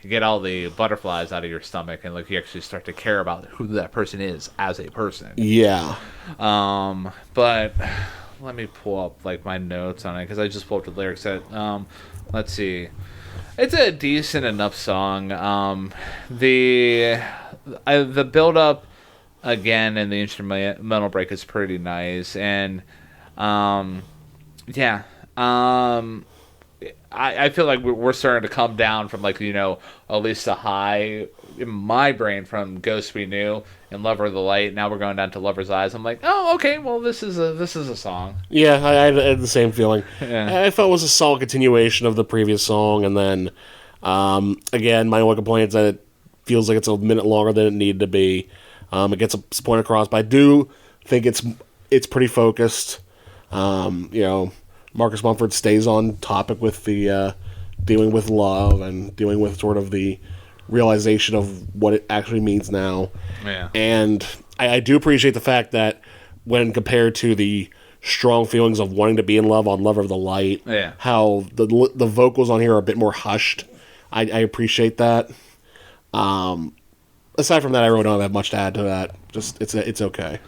get all the butterflies out of your stomach and you actually start to care about who that person is as a person. Yeah. But let me pull up my notes on it because I just pulled up the lyrics. Let's see. It's a decent enough song. The build up again and the instrumental break is pretty nice, and yeah. I feel like we're starting to come down from at least a high in my brain from Ghost We Knew and Lover of the Light. Now we're going down to Lover's Eyes. I'm like, oh, okay, well this is a song. Yeah, I had the same feeling. Yeah. I felt it was a solid continuation of the previous song, and then again, my only complaint is that it feels like it's a minute longer than it needed to be. It gets its point across, but I do think it's pretty focused. Marcus Mumford stays on topic with the dealing with love and dealing with sort of the realization of what it actually means now. Yeah. And I do appreciate the fact that when compared to the strong feelings of wanting to be in love on Lover of the Light, yeah, how the vocals on here are a bit more hushed. I appreciate that. Aside from that, I really don't have much to add to that. Just it's okay.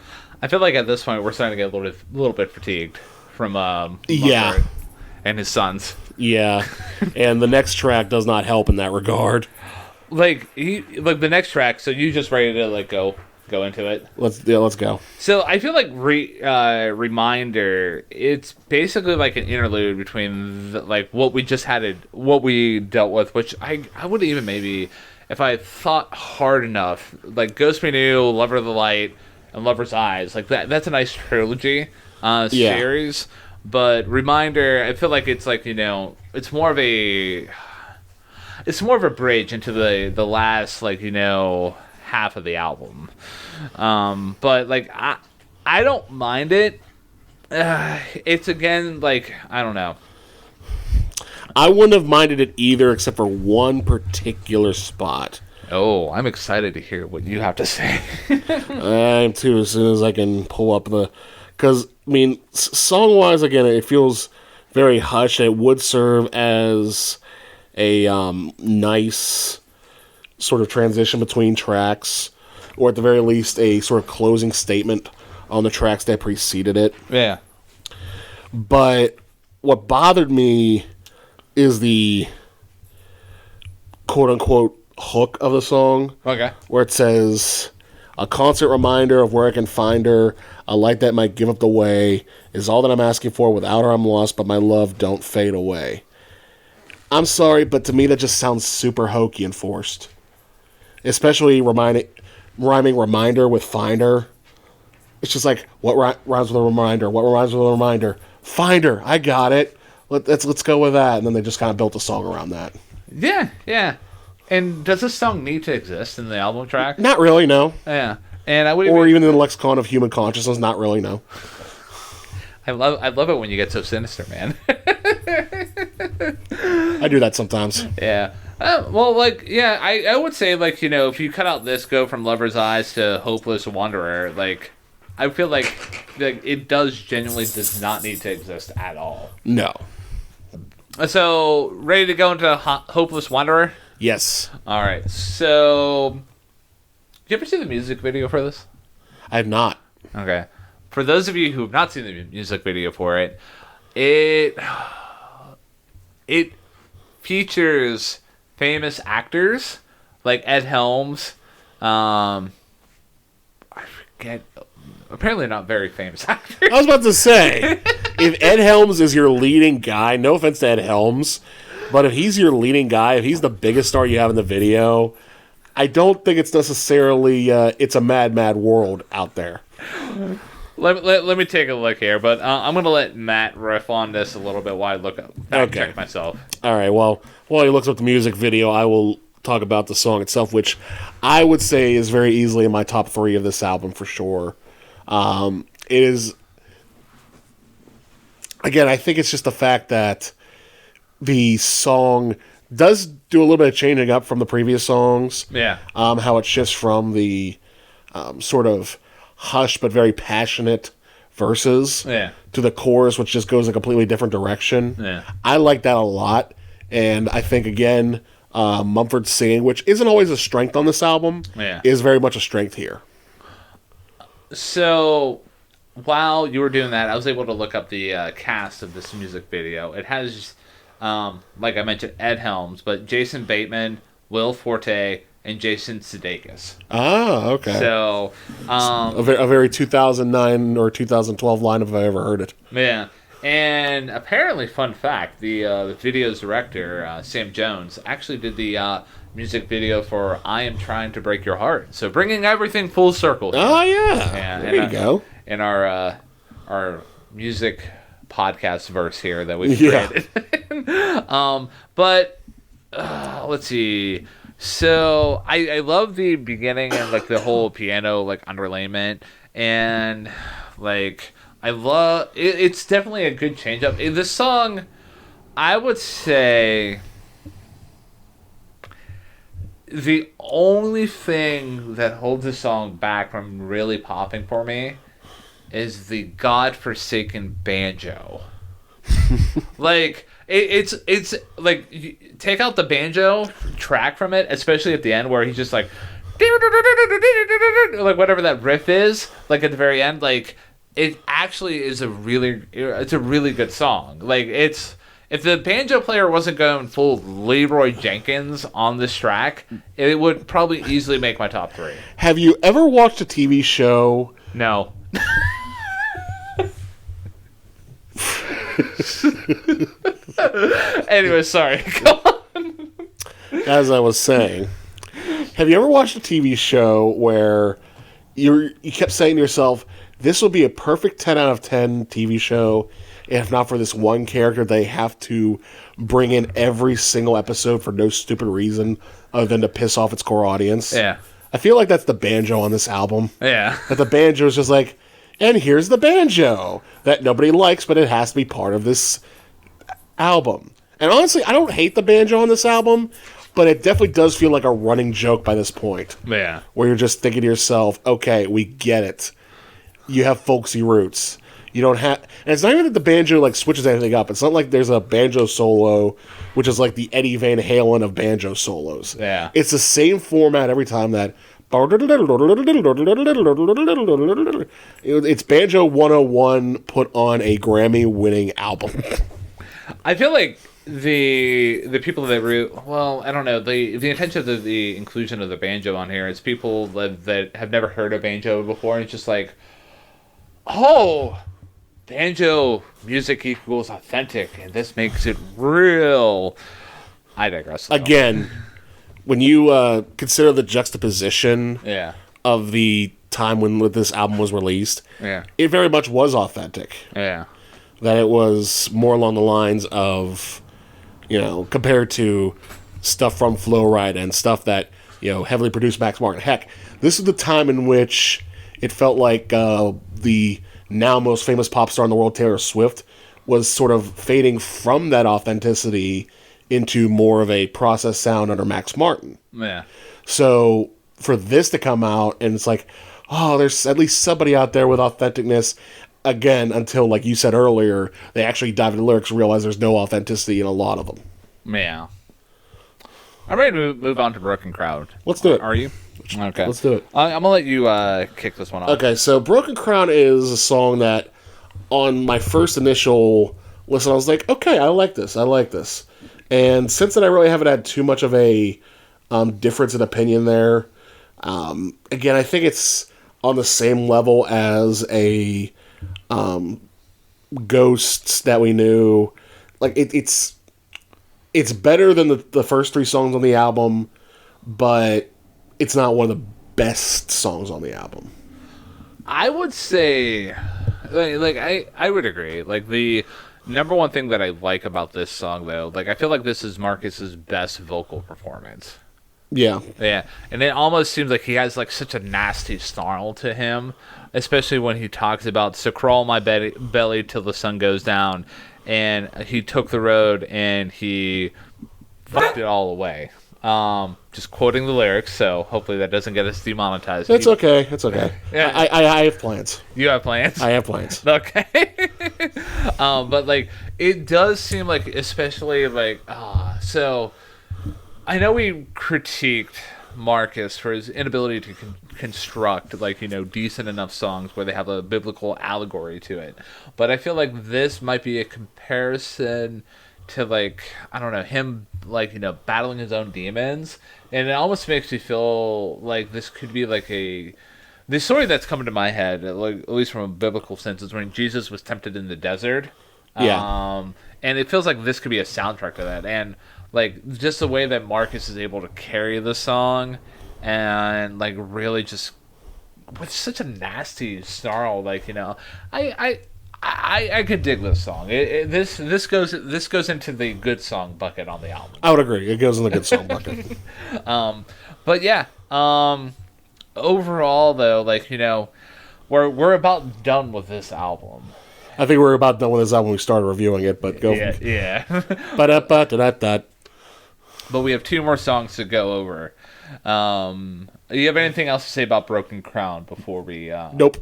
I feel like at this point we're starting to get a little bit fatigued from Yeah. Mumford and his sons. Yeah, and the next track does not help in that regard. The next track. So you just ready to go into it? Let's go. So I feel like Reminder. It's basically an interlude between what we just had, what we dealt with, which I would even maybe, if I thought hard enough, Ghost We Knew, Lover of the Light, and Lover's Eyes. That's a nice trilogy series. But Reminder, I feel like it's it's more of a bridge into the last half of the album. But I don't mind it. It's again I don't know. I wouldn't have minded it either, except for one particular spot. Oh, I'm excited to hear what you have to say. I'm too, as soon as I can pull up because song wise, again, it feels very hushed. It would serve as a nice sort of transition between tracks, or at the very least a sort of closing statement on the tracks that preceded it. Yeah. But what bothered me is the quote-unquote hook of the song. Okay. Where it says, a constant reminder of where I can find her, a light that might give up the way, is all that I'm asking for. Without her, I'm lost, but my love don't fade away. I'm sorry, but to me that just sounds super hokey and forced. Especially rhyming reminder with finder. It's just what rhymes with a reminder? What rhymes with a reminder? Finder, I got it. Let's go with that. And then they just kind of built a song around that. Yeah. And does this song need to exist in the album track? Not really, no. Yeah. And I would Even in the lexicon of human consciousness, not really, no. I love it when you get so sinister, man. I do that sometimes. Yeah. Well, like, yeah, I would say, like, you know, if you cut out this Go from Lover's Eyes to Hopeless Wanderer, like, I feel like it does not need to exist at all. No. So, ready to go into Hopeless Wanderer? Yes. All right. So, did you ever see the music video for this? I have not. Okay. For those of you who have not seen the music video for it, it features famous actors like Ed Helms. I forget. Apparently not very famous actors. I was about to say, if Ed Helms is your leading guy, no offense to Ed Helms, but if he's your leading guy, if he's the biggest star you have in the video, I don't think it's necessarily it's a mad, mad world out there. Let me take a look here, but I'm going to let Matt riff on this a little bit while I check myself. All right, well, while he looks up the music video, I will talk about the song itself, which I would say is very easily in my top 3 of this album for sure. It is, again, I think it's just the fact that the song does do a little bit of changing up from the previous songs. Yeah. How it shifts from the sort of hushed but very passionate verses to the chorus, which just goes a completely different direction. Yeah. I like that a lot, and I think, again, Mumford singing, which isn't always a strength on this album, is very much a strength here. So, while you were doing that, I was able to look up the cast of this music video. It has, like I mentioned, Ed Helms, but Jason Bateman, Will Forte, and Jason Sudeikis. Ah, okay. So, a very 2009 or 2012 line if I ever heard it. Yeah. And apparently, fun fact, the video's director, Sam Jones, actually did the music video for I Am Trying to Break Your Heart. So bringing everything full circle here. Oh, yeah. There you go. In our music podcast verse here that we've created. But let's see. So I love the beginning and like the whole piano like underlayment, and like I love it's definitely a good change up. This song, I would say the only thing that holds the song back from really popping for me is the godforsaken banjo. Like it's like take out the banjo track from it, especially at the end where he's just like whatever that riff is, like at the very end, like it actually is a really good song. Like it's, if the banjo player wasn't going full Leroy Jenkins on this track, it would probably easily make my top 3. Have you ever watched a TV show? No. Anyway, sorry. Go on. As I was saying, have you ever watched a TV show where you kept saying to yourself, this will be a perfect 10 out of 10 TV show, if not for this one character they have to bring in every single episode for no stupid reason other than to piss off its core audience? Yeah. I feel like that's the banjo on this album. Yeah. That the banjo is just like, and here's the banjo that nobody likes, but it has to be part of this album. And honestly, I don't hate the banjo on this album, but it definitely does feel like a running joke by this point. Yeah. Where you're just thinking to yourself, okay, we get it. You have folksy roots. You don't have... And it's not even that the banjo like switches anything up. It's not like there's a banjo solo, which is like the Eddie Van Halen of banjo solos. Yeah. It's the same format every time that... It's Banjo 101 put on a Grammy-winning album. I feel like the people that well, I don't know, the intention of the inclusion of the banjo on here is people that have never heard of banjo before, and it's just like, oh, banjo music equals authentic, and this makes it real. I digress. Though. Again, when you consider the juxtaposition of the time when this album was released, it very much was authentic. Yeah. That it was more along the lines of, you know, compared to stuff from Flow Ride and stuff that, heavily produced Max Martin. Heck, this is the time in which it felt like the now most famous pop star in the world, Taylor Swift, was sort of fading from that authenticity into more of a processed sound under Max Martin. Yeah. So for this to come out, and it's like, oh, there's at least somebody out there with authenticness. Again, until, like you said earlier, they actually dive into the lyrics and realize there's no authenticity in a lot of them. Yeah. I'm ready to move on to Broken Crowd. Let's do it. Are you? Okay. Let's do it. I'm going to let you kick this one off. Okay, so Broken Crown is a song that on my first initial listen, I was like, okay, I like this. And since then, I really haven't had too much of a difference in opinion there. Again, I think it's on the same level as a Ghosts that we knew. Like, it's better than the first three songs on the album, but it's not one of the best songs on the album. I would say, I would agree. Like, the number one thing that I like about this song, though, like, I feel like this is Marcus's best vocal performance. Yeah. Yeah, and it almost seems like he has, like, such a nasty snarl to him, especially when he talks about, so crawl my belly till the sun goes down, and he took the road and he fucked it all away. Just quoting the lyrics, so hopefully that doesn't get us demonetized. It's okay. Yeah. I have plans. You have plans? I have plans. Okay. But, like, it does seem like, especially, like, so I know we critiqued Marcus for his inability to construct, like, decent enough songs where they have a biblical allegory to it. But I feel like this might be a comparison to, like, I don't know, him, like, battling his own demons. And it almost makes me feel like this could be like the story that's coming to my head, like, at least from a biblical sense, is when Jesus was tempted in the desert. Yeah. And it feels like this could be a soundtrack to that. And, like, just the way that Marcus is able to carry the song and, like, really just with such a nasty snarl, like, I could dig this song. This goes into the good song bucket on the album. I would agree. It goes in the good song bucket. But yeah, overall though, like, we're about done with this album. I think we're about done with this album when we started reviewing it, but go. Yeah. But we have two more songs to go over. Do you have anything else to say about Broken Crown before we? Nope.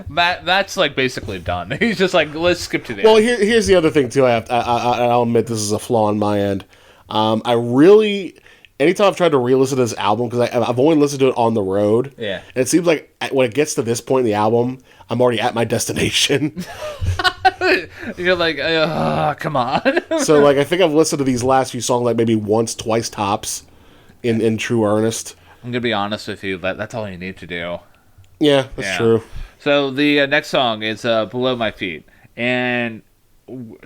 That's like basically done. He's just like, let's skip to the Well, end. here's the other thing too. I'll admit this is a flaw on my end. I really, anytime I've tried to re-listen to this album, because I've only listened to it on the road. Yeah. And it seems like when it gets to this point in the album, I'm already at my destination. You're like, come on. So, like, I think I've listened to these last few songs like maybe once, twice tops, in true earnest. I'm gonna be honest with you. That's all you need to do. Yeah, that's true. So the next song is "Below My Feet," and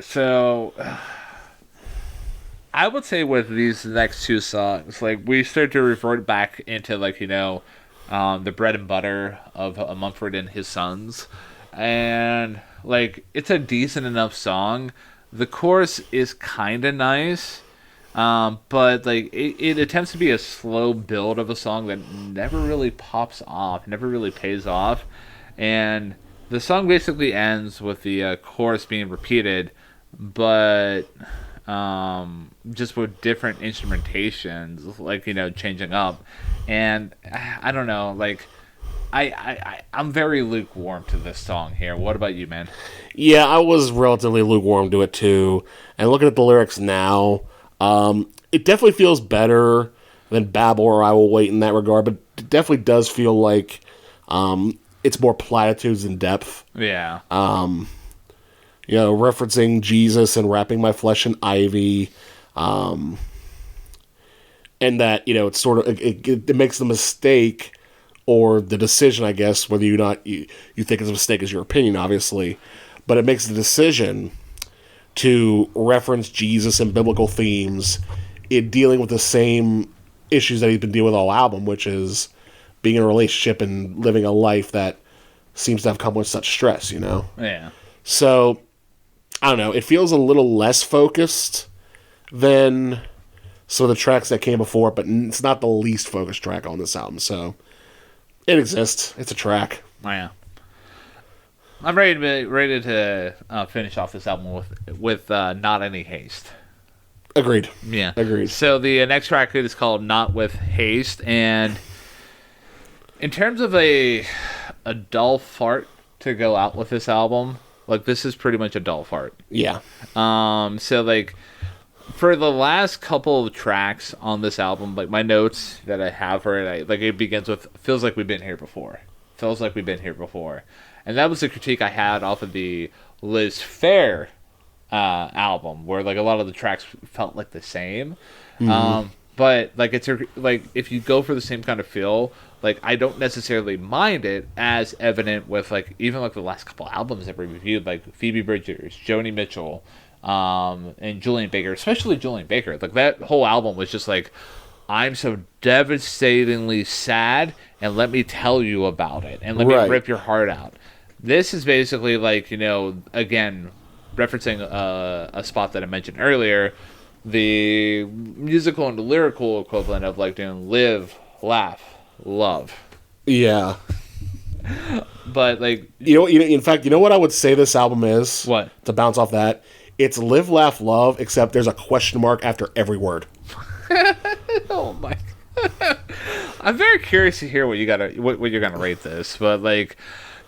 so I would say with these next two songs, like, we start to revert back into, like, the bread and butter of Mumford and his Sons, and, like, it's a decent enough song. The chorus is kind of nice, but, like, it attempts to be a slow build of a song that never really pops off, never really pays off. And the song basically ends with the chorus being repeated, but just with different instrumentations, like, changing up. And I don't know, like, I'm very lukewarm to this song here. What about you, man? Yeah, I was relatively lukewarm to it too. And looking at the lyrics now, it definitely feels better than Babel or I Will Wait in that regard, but it definitely does feel like it's more platitudes than depth. Yeah. Referencing Jesus and wrapping my flesh in ivy. And that, it's sort of, it makes the mistake or the decision, I guess, whether you think it's a mistake is your opinion, obviously, but it makes the decision to reference Jesus and biblical themes in dealing with the same issues that he's been dealing with all album, which is being in a relationship and living a life that seems to have come with such stress, Yeah. So, I don't know. It feels a little less focused than some of the tracks that came before, but it's not the least focused track on this album, so it exists. It's a track. Oh, yeah. I'm ready to finish off this album with Not Any Haste. Agreed. Yeah. Agreed. So the next track is called Not With Haste, and in terms of a dull fart to go out with this album, like, this is pretty much a dull fart. Yeah. So, like, for the last couple of tracks on this album, like, my notes that I have for it, it begins with, feels like we've been here before. Feels like we've been here before. And that was the critique I had off of the Liz Phair album, where, like, a lot of the tracks felt like the same. Mm-hmm. But, like, if you go for the same kind of feel, like, I don't necessarily mind it, as evident with, like, even, like, the last couple albums that we reviewed, like Phoebe Bridgers, Joni Mitchell, and Julian Baker, especially Julian Baker. Like, that whole album was just like, I'm so devastatingly sad, and let me tell you about it, and let me rip your heart out. This is basically, like, you know, again, referencing a spot that I mentioned earlier, the musical and the lyrical equivalent of, like, doing live, laugh, love. Yeah. But, like, in fact, you know what I would say this album is? What? To bounce off that, it's live, laugh, love, except there's a question mark after every word. Oh my! I'm very curious to hear what you're gonna rate this, but, like,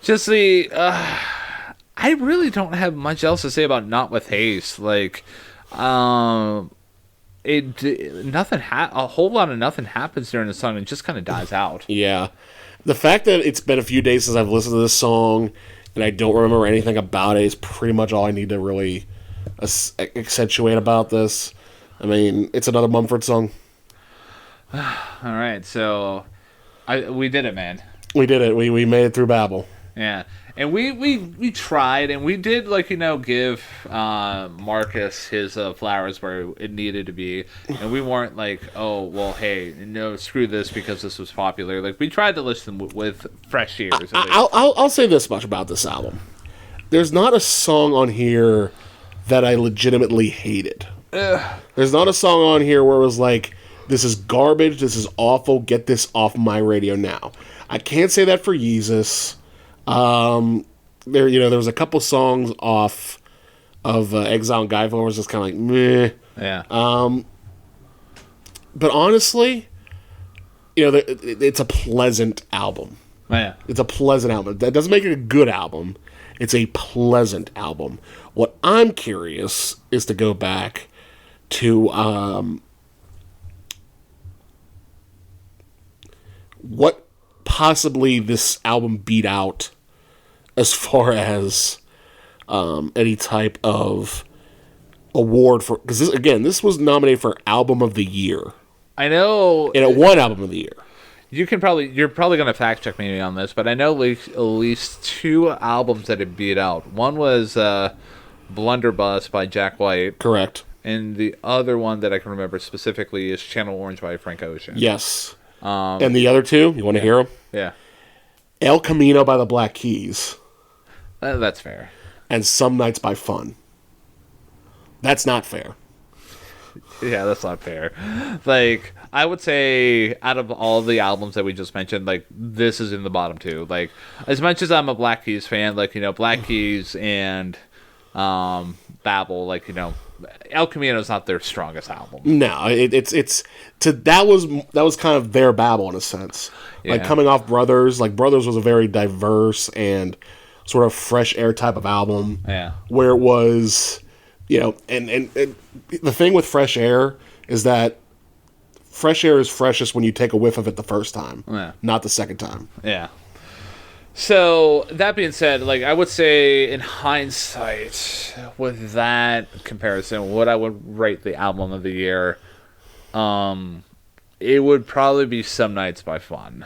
just the I really don't have much else to say about Not With Haste. Like, a whole lot of nothing happens during the song and just kind of dies out. Yeah. The fact that it's been a few days since I've listened to this song and I don't remember anything about it is pretty much all I need to really accentuate about this. I mean, it's another Mumford song. All right, so we did it, man. We did it. We made it through Babel. Yeah. And we tried, and we did, like, you know, give Marcus his flowers where it needed to be, and we weren't like, oh, well, hey, no, screw this because this was popular. Like, we tried to listen with fresh ears. I'll say this much about this album: there's not a song on here that I legitimately hated. There's not a song on here where it was like, this is garbage, this is awful, get this off my radio now. I can't say that for Yeezus. There was a couple songs off of Exile and Guyville where was just kind of like, meh. Yeah. But honestly, it's a pleasant album. Oh, yeah. It's a pleasant album. That doesn't make it a good album. It's a pleasant album. What I'm curious is to go back to what possibly this album beat out as far as any type of award for, because this was nominated for Album of the Year. I know, and it won Album of the Year. You're probably going to fact check me on this, but I know at least two albums that it beat out. One was Blunderbuss by Jack White. Correct. And the other one that I can remember specifically is Channel Orange by Frank Ocean. Yes. And the other two, you want to hear them? Yeah. El Camino by the Black Keys. That's fair. And Some Nights by Fun. That's not fair. Yeah, that's not fair. Like, I would say out of all the albums that we just mentioned, like, this is in the bottom two. Like, as much as I'm a Black Keys fan, like, you know, Black Keys and Babel, like, you know, El Camino is not their strongest album. No, that was kind of their Babel in a sense. Yeah. Like, coming off Brothers, like, Brothers was a very diverse and sort of fresh air type of album. Yeah. Where it was, you know, and the thing with Fresh Air is that fresh air is freshest when you take a whiff of it the first time, not the second time. Yeah. So, that being said, like, I would say in hindsight, with that comparison, what I would rate the album of the year, it would probably be Some Nights by Fun.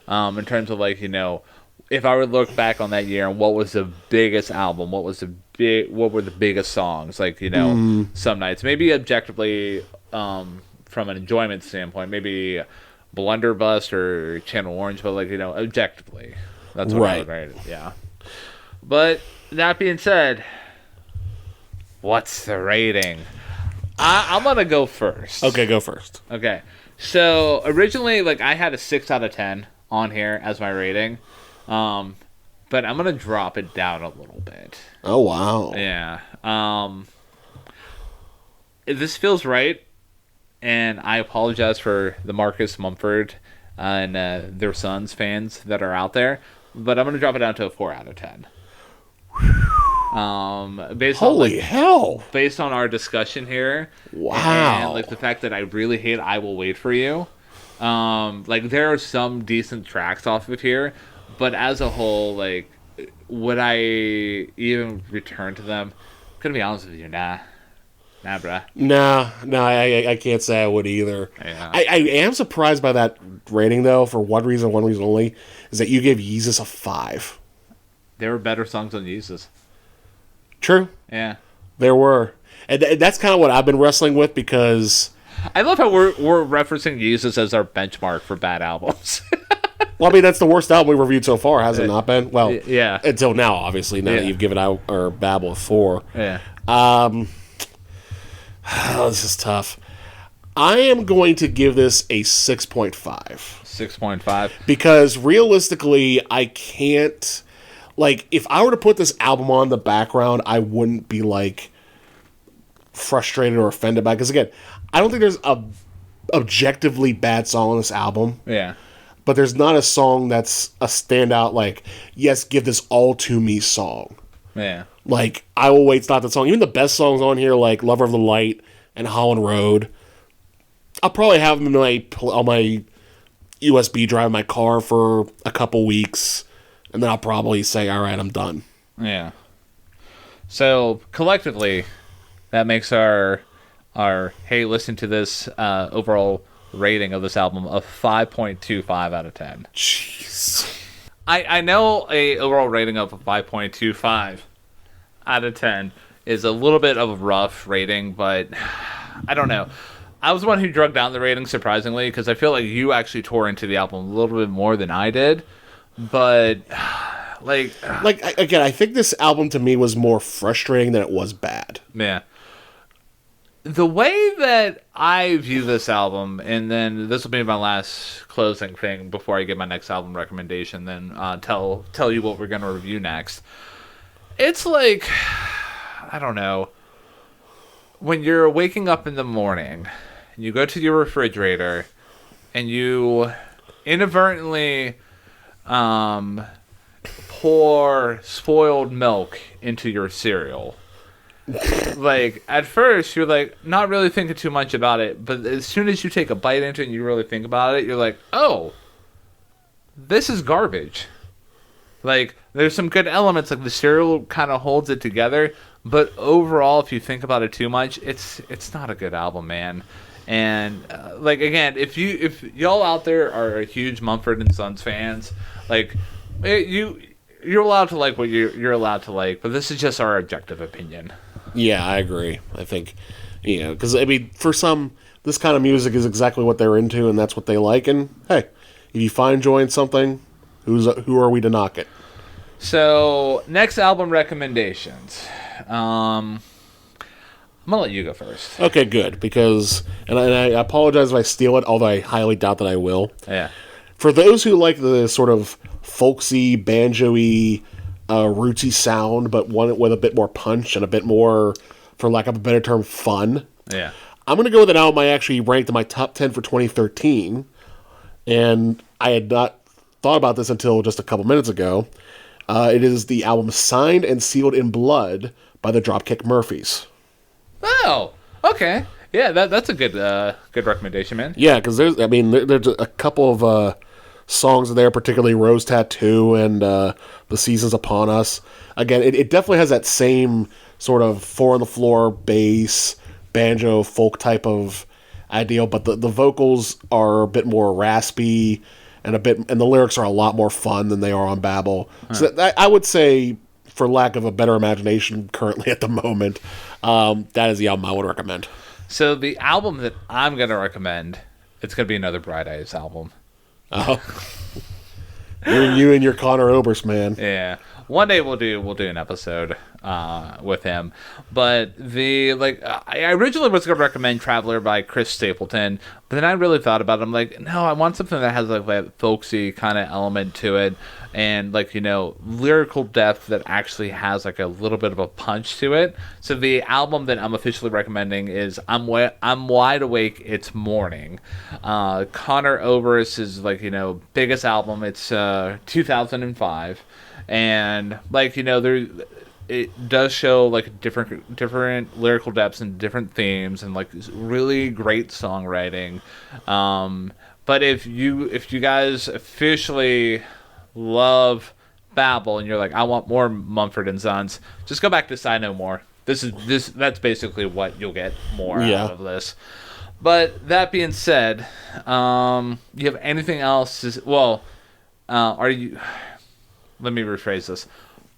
In terms of, like, you know, if I were to look back on that year and what was the biggest album, what were the biggest songs, like, you know, Some Nights, maybe objectively, from an enjoyment standpoint, maybe Blunderbuss or Channel Orange, but, like, you know, objectively. That's what I would rate it, yeah. But that being said, what's the rating? I'm gonna go first. Okay, go first. Okay. So originally, like, I had a 6 out of 10 on here as my rating, but I'm gonna drop it down a little bit. Oh wow. Yeah. This feels right, and I apologize for the Marcus Mumford and their Sons fans that are out there, but I'm gonna drop it down to a 4 out of 10. Holy hell! Based on our discussion here, wow, and like the fact that I really hate "I Will Wait for You," like there are some decent tracks off of here, but as a whole, like, would I even return to them? I'm gonna be honest with you, nah, bruh. No, I can't say I would either. Yeah. I am surprised by that rating though, for one reason only, is that you gave Yeezus a 5. There were better songs than Jesus. True. Yeah. There were. And that's kind of what I've been wrestling with, because I love how we're referencing Jesus as our benchmark for bad albums. well, I mean, that's the worst album we reviewed so far, has it not been? Well, yeah. Until now, obviously, now that you've given out our Babel a 4. Yeah. This is tough. I am going to give this a 6.5. 6.5. Because realistically, I can't... Like, if I were to put this album on the background, I wouldn't be, like, frustrated or offended by it. Because, again, I don't think there's a objectively bad song on this album. Yeah. But there's not a song that's a standout, like, yes, give this all to me song. Yeah. Like, I Will Wait's not the song. Even the best songs on here, like Lover of the Light and Holland Road, I'll probably have them on my USB drive in my car for a couple weeks. And then I'll probably say, all right, I'm done. Yeah. So, collectively, that makes our hey, listen to this overall rating of this album a 5.25 out of 10. Jeez. I know a overall rating of a 5.25 out of 10 is a little bit of a rough rating, but I don't know. I was the one who drug down the rating, surprisingly, because I feel like you actually tore into the album a little bit more than I did. But, again, I think this album to me was more frustrating than it was bad. Yeah. The way that I view this album, and then this will be my last closing thing before I give my next album recommendation, then tell you what we're going to review next. It's like, I don't know, when you're waking up in the morning, you go to your refrigerator, and you inadvertently pour spoiled milk into your cereal. Like, at first, you're, like, not really thinking too much about it, but as soon as you take a bite into it and you really think about it, you're like, oh, this is garbage. Like, there's some good elements, like the cereal kind of holds it together, but overall, if you think about it too much, it's not a good album, man. And like, again, if y'all out there are huge Mumford and Sons fans, like, you're allowed to like what you're allowed to like, but this is just our objective opinion. Yeah, I agree. I think, because I mean, for some, this kind of music is exactly what they're into, and that's what they like. And hey, if you find joy in something, who are we to knock it? So, next album recommendations. I'm gonna let you go first. Okay, good, because and I apologize if I steal it, although I highly doubt that I will. Yeah. For those who like the sort of folksy, banjo-y, rootsy sound, but one with a bit more punch and a bit more, for lack of a better term, fun. Yeah. I'm going to go with an album I actually ranked in my top 10 for 2013, and I had not thought about this until just a couple minutes ago. It is the album Signed and Sealed in Blood by the Dropkick Murphys. Oh, okay. Yeah, that's a good recommendation, man. Yeah, because there's a couple of songs in there, particularly Rose Tattoo and The Seasons Upon Us. Again, it definitely has that same sort of four-on-the-floor bass, banjo, folk type of ideal, but the vocals are a bit more raspy and the lyrics are a lot more fun than they are on Babel. Huh. So I would say, for lack of a better imagination currently at the moment, that is the album I would recommend. So the album that I'm going to recommend, it's going to be another Bright Eyes album. Oh. You and your Conor Oberst, man. Yeah. one day we'll do an episode with him. But I originally was going to recommend Traveler by Chris Stapleton, but then I really thought about it. I'm like, no, I want something that has like that folksy kind of element to it, and like, you know, lyrical depth that actually has like a little bit of a punch to it. So the album that I'm officially recommending is I'm Wide Awake, It's Morning. Connor Oberst's like, you know, biggest album. It's 2005, and like, you know, it does show like different lyrical depths and different themes and like really great songwriting. But if you guys officially love Babel and you're like, I want more Mumford Sons, just go back to Sigh No More. That's basically what you'll get more out of this. But that being said, you have anything else? Are you? Let me rephrase this.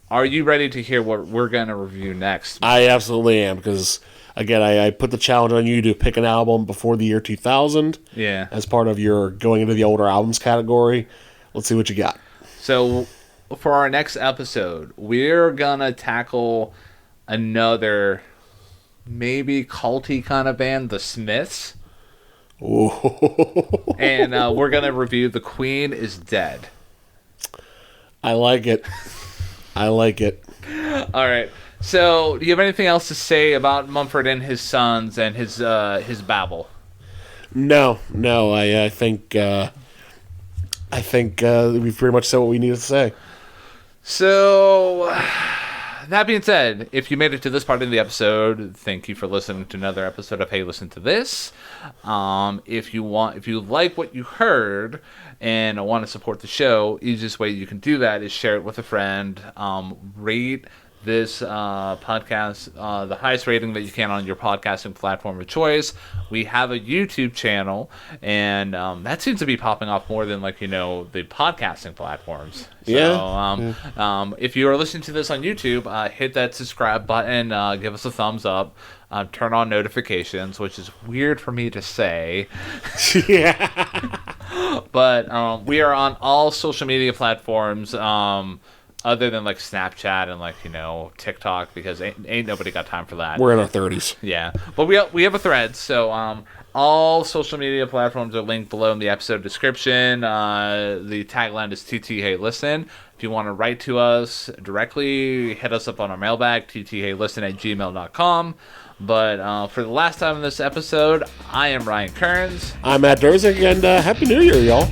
Are you ready to hear what we're going to review next? I absolutely am, because, again, I put the challenge on you to pick an album before the year 2000. Yeah. As part of your going into the older albums category. Let's see what you got. So, for our next episode, we're going to tackle another maybe culty kind of band, The Smiths. Ooh. And we're going to review The Queen Is Dead. I like it. I like it. All right. So, do you have anything else to say about Mumford and his Sons and his Babel? No. I think we've pretty much said what we need to say. So, that being said, if you made it to this part of the episode, thank you for listening to another episode of Hey, Listen to This. If you like what you heard and want to support the show, easiest way you can do that is share it with a friend. Rate this podcast the highest rating that you can on your podcasting platform of choice. We have a YouTube channel, and that seems to be popping off more than, like, you know, the podcasting platforms. So, if you are listening to this on YouTube, hit that subscribe button, give us a thumbs up, turn on notifications, which is weird for me to say. Yeah. But we are on all social media platforms, other than like Snapchat and, like, you know, TikTok, because ain't nobody got time for that. We're in our 30s. Yeah, but we have a thread, so all social media platforms are linked below in the episode description. The tagline is TT Hey Listen. If you want to write to us directly, hit us up on our mailbag, ttheylisten@gmail.com. But for the last time in this episode, I am Ryan Kearns. I'm Matt Durzik, and Happy New Year, y'all.